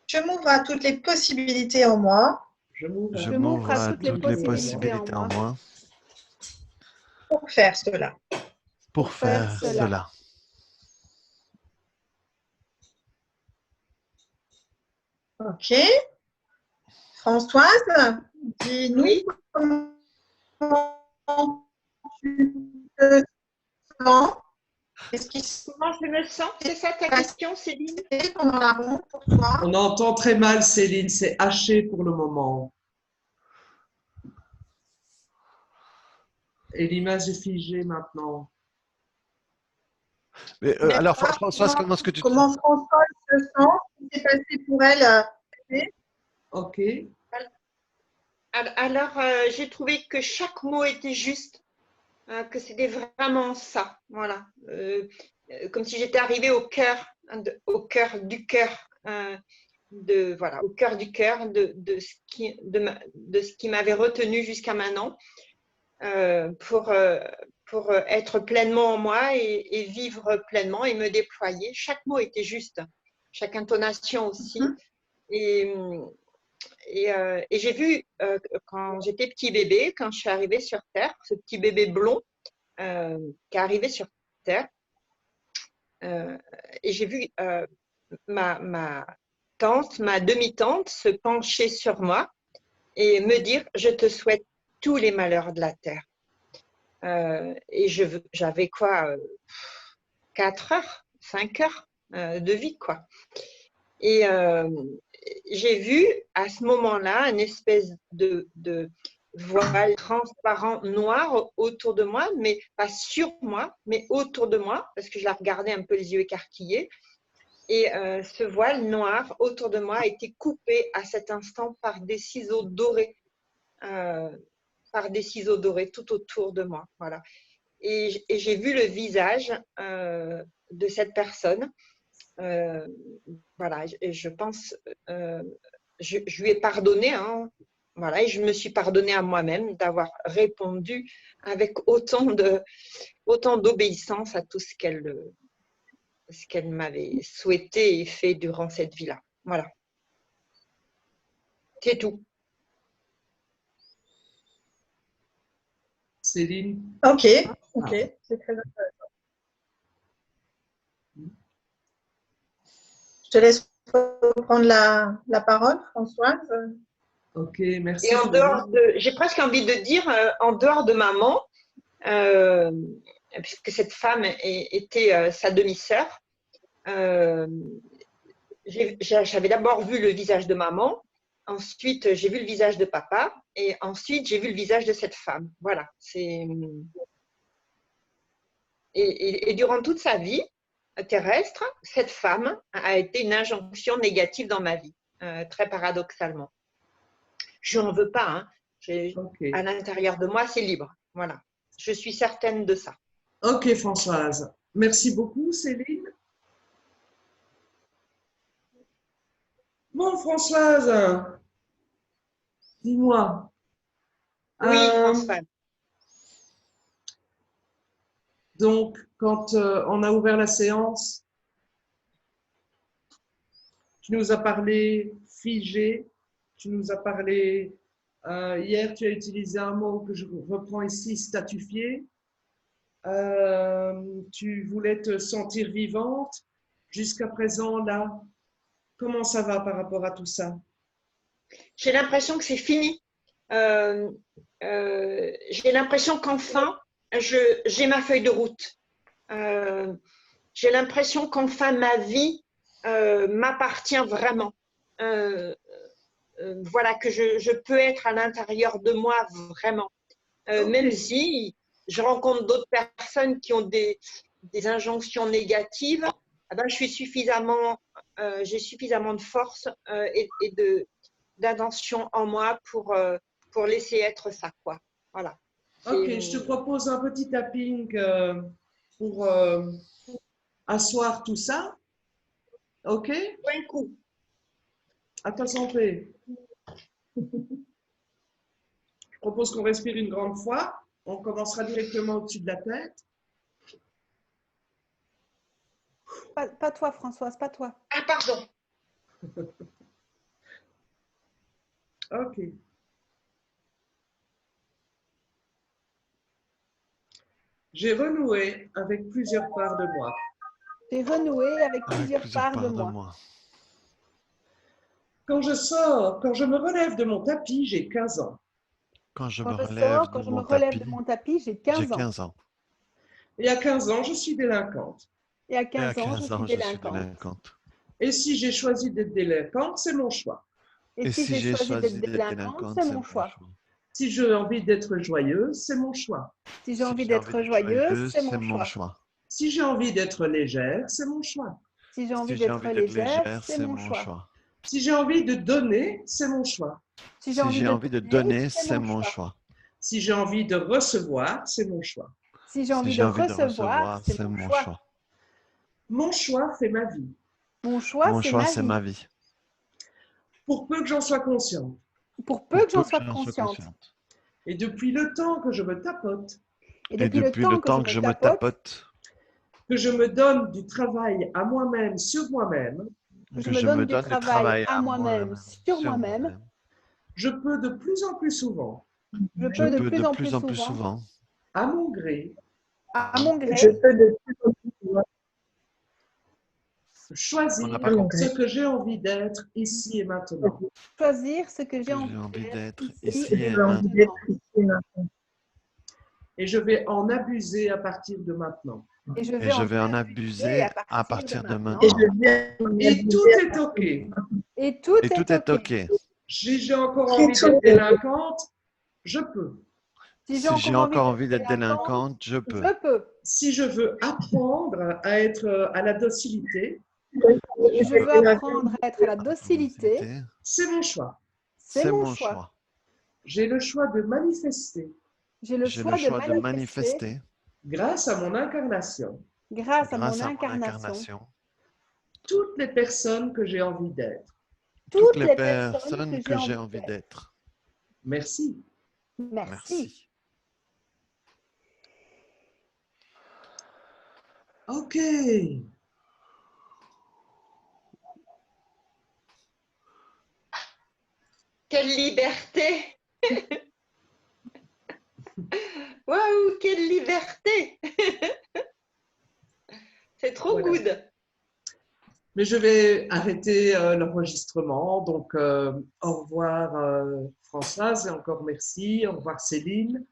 S6: Je m'ouvre à toutes les possibilités en moi
S5: je m'ouvre
S1: Je
S4: Je
S1: m'ouvre à toutes les
S4: possibilités
S1: possibilités en moi
S6: pour faire cela.
S1: pour faire cela.
S6: Ok. Françoise, dis-nous
S3: Oui.
S6: comment tu te sens. Qu'est-ce qui s'est
S3: Comment je me sens? C'est ça ta question, Céline?
S6: passé pendant la ronde pour toi?
S5: On entend très mal, Céline, c'est haché pour le moment. Et l'image est figée maintenant.
S1: Mais, alors, Françoise, comment est-ce que tu te
S6: Comment
S1: sens?
S6: Françoise se sent? Qu'est-ce qui s'est passé pour elle?
S5: Ok.
S3: Alors, j'ai trouvé que chaque mot était juste, que c'était vraiment ça. Voilà. Comme si j'étais arrivée au cœur du cœur, voilà, au cœur du cœur de ce qui m'avait retenu jusqu'à maintenant, pour pour être pleinement en moi et vivre pleinement et me déployer. Chaque mot était juste, chaque intonation aussi. Et j'ai vu quand j'étais petit bébé, quand je suis arrivée sur Terre, ce petit bébé blond qui est arrivé sur Terre, et j'ai vu ma tante, ma demi-tante se pencher sur moi et me dire « Je te souhaite tous les malheurs de la Terre ». Et j'avais quoi, 4 heures, 5 heures de vie, quoi. Et j'ai vu à ce moment-là une espèce de voile transparent noir autour de moi, mais pas sur moi, mais autour de moi, parce que je la regardais un peu les yeux écarquillés. Et ce voile noir autour de moi a été coupé à cet instant par des ciseaux dorés, tout autour de moi. Voilà. Et j'ai vu le visage de cette personne. Voilà, et je pense, je lui ai pardonné, hein, voilà, et je me suis pardonnée à moi-même d'avoir répondu avec autant d'obéissance à tout ce qu'elle m'avait souhaité et fait durant cette vie-là. Voilà. C'est tout.
S2: Céline.
S6: Ok, c'est très intéressant. Je te laisse reprendre la parole, Françoise.
S2: Ok, merci.
S3: Et j'ai presque envie de dire, en dehors de maman, puisque cette femme était sa demi-sœur, j'avais d'abord vu le visage de maman, ensuite j'ai vu le visage de papa, et ensuite j'ai vu le visage de cette femme. Voilà. Et durant toute sa vie terrestre, cette femme a été une injonction négative dans ma vie, très paradoxalement. Je n'en veux pas, hein. À l'intérieur de moi, c'est libre. Voilà. Je suis certaine de ça.
S2: Ok, Françoise. Merci beaucoup, Céline. Bon, Françoise, dis-moi.
S3: Oui, Françoise.
S2: Donc, quand on a ouvert la séance, tu nous as parlé figé, tu nous as parlé, hier tu as utilisé un mot que je reprends ici, statufié. Tu voulais te sentir vivante. Jusqu'à présent, là, comment ça va par rapport à tout ça?
S3: J'ai l'impression que c'est fini. J'ai l'impression qu'enfin, j'ai ma feuille de route. J'ai l'impression qu'enfin ma vie m'appartient vraiment. Voilà, que je peux être à l'intérieur de moi vraiment. Même si je rencontre d'autres personnes qui ont des injonctions négatives, eh ben, j'ai suffisamment de force et d'intention en moi pour laisser être ça, quoi. Voilà.
S2: Ok, je te propose un petit tapping pour asseoir tout ça. Ok?
S3: Un coup.
S2: À ta santé. Je propose qu'on respire une grande fois. On commencera directement au-dessus de la tête.
S4: Pas toi, Françoise, pas toi.
S3: Ah, pardon.
S2: Ok. J'ai renoué avec plusieurs parts de moi.
S4: J'ai renoué avec plusieurs parts de moi.
S2: Quand je me relève de mon tapis, j'ai 15 ans.
S1: Quand je me relève de mon tapis,
S4: j'ai 15 ans.
S2: Et à 15 ans, je suis délinquante.
S4: Et à 15 ans, je suis délinquante.
S2: Et si j'ai choisi d'être délinquante, c'est mon choix.
S4: Et si j'ai choisi d'être délinquante, c'est mon choix.
S2: Si j'ai envie d'être joyeuse, c'est mon choix.
S4: Si j'ai envie d'être joyeuse, c'est mon choix.
S2: Si j'ai envie d'être légère, c'est mon choix.
S4: Si j'ai envie d'être légère, c'est mon choix.
S2: Si j'ai envie de donner, c'est mon choix.
S1: Si j'ai envie de donner, c'est mon choix.
S2: Si j'ai envie de recevoir, c'est mon choix.
S4: Si j'ai envie de recevoir, c'est mon choix.
S2: Mon choix fait ma vie.
S4: Mon choix, c'est ma vie.
S2: Pour peu que j'en sois consciente.
S4: Pour peu que j'en sois consciente.
S2: Et depuis le temps que je me tapote.
S4: Et
S1: Et
S4: depuis
S1: depuis le temps que je me tapote,
S2: que je me donne du travail à moi-même sur moi-même,
S4: que
S1: que je me donne du travail
S4: à moi-même, sur moi-même,
S1: moi-même,
S2: je peux de plus en plus souvent,
S4: je
S1: je
S4: peux de
S1: peux
S4: plus
S1: de
S4: en
S1: plus
S4: plus
S1: en plus
S4: souvent,
S1: souvent,
S2: à mon gré,
S4: à mon
S5: Je
S4: gré,
S5: peux de plus en plus souvent
S1: on n'a
S2: choisir
S1: pas
S5: à mon
S1: compris,
S2: ce que j'ai envie d'être ici et maintenant.
S4: choisir ce que j'ai
S1: que j'ai
S4: envie
S1: envie
S4: d'être
S1: d'être
S4: ici
S1: ici
S4: et
S1: et
S5: j'ai envie d'être
S4: maintenant.
S5: ici et maintenant.
S2: Et je vais en abuser à partir de maintenant.
S4: Et je
S1: et
S4: vais
S1: je
S4: en
S1: vais en
S4: abuser
S1: abuser à partir de
S5: Et
S1: maintenant.
S5: je viens en
S2: Et tout
S5: abuser à
S2: est
S5: partir
S2: OK.
S5: de maintenant.
S4: Et tout
S1: Et tout
S4: est
S1: est
S4: OK.
S1: OK.
S2: Si j'ai encore
S5: Et
S2: envie
S5: tout
S2: d'être
S5: est
S2: délinquante, je peux.
S4: Si j'ai
S1: Si j'ai
S4: encore envie
S1: encore
S4: d'être
S1: envie d'être
S4: délinquante,
S1: délinquante, je peux.
S4: je peux.
S2: Si je veux apprendre à être à la docilité,
S4: Si je veux apprendre à être à la docilité,
S2: c'est mon choix.
S4: c'est
S1: C'est
S4: mon
S1: mon
S4: choix.
S1: choix.
S2: J'ai le choix de manifester
S4: J'ai le
S1: J'ai
S4: choix
S1: le
S4: de
S1: choix de
S4: manifester
S1: manifester
S2: grâce à mon incarnation
S4: grâce à mon
S1: grâce à mon
S4: incarnation
S1: incarnation
S2: toutes les personnes que j'ai envie d'être.
S1: toutes
S4: toutes
S1: les
S4: les personnes
S1: personnes que j'ai envie d'être.
S2: Merci.
S4: Merci.
S1: Merci.
S2: OK.
S3: Quelle liberté! Waouh, quelle liberté! C'est trop
S2: Voilà.
S3: good.
S2: Mais je vais arrêter l'enregistrement. Donc, au revoir Françoise et encore merci. Au revoir Céline.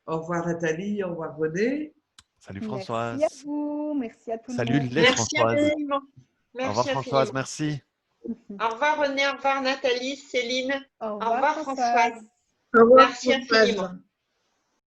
S2: Au revoir Nathalie. Au revoir René.
S1: Salut
S4: Merci
S1: Françoise.
S4: à vous. Merci à tout le
S1: Salut
S4: monde.
S1: les
S3: Merci
S1: Françoises.
S3: infiniment.
S1: Au revoir
S3: Merci
S1: Françoise,
S3: infiniment.
S1: merci.
S3: Au revoir René, au revoir Nathalie, Céline.
S4: Au
S3: Au revoir Françoise.
S5: Au revoir,
S3: Merci
S5: Françoise.
S3: infiniment.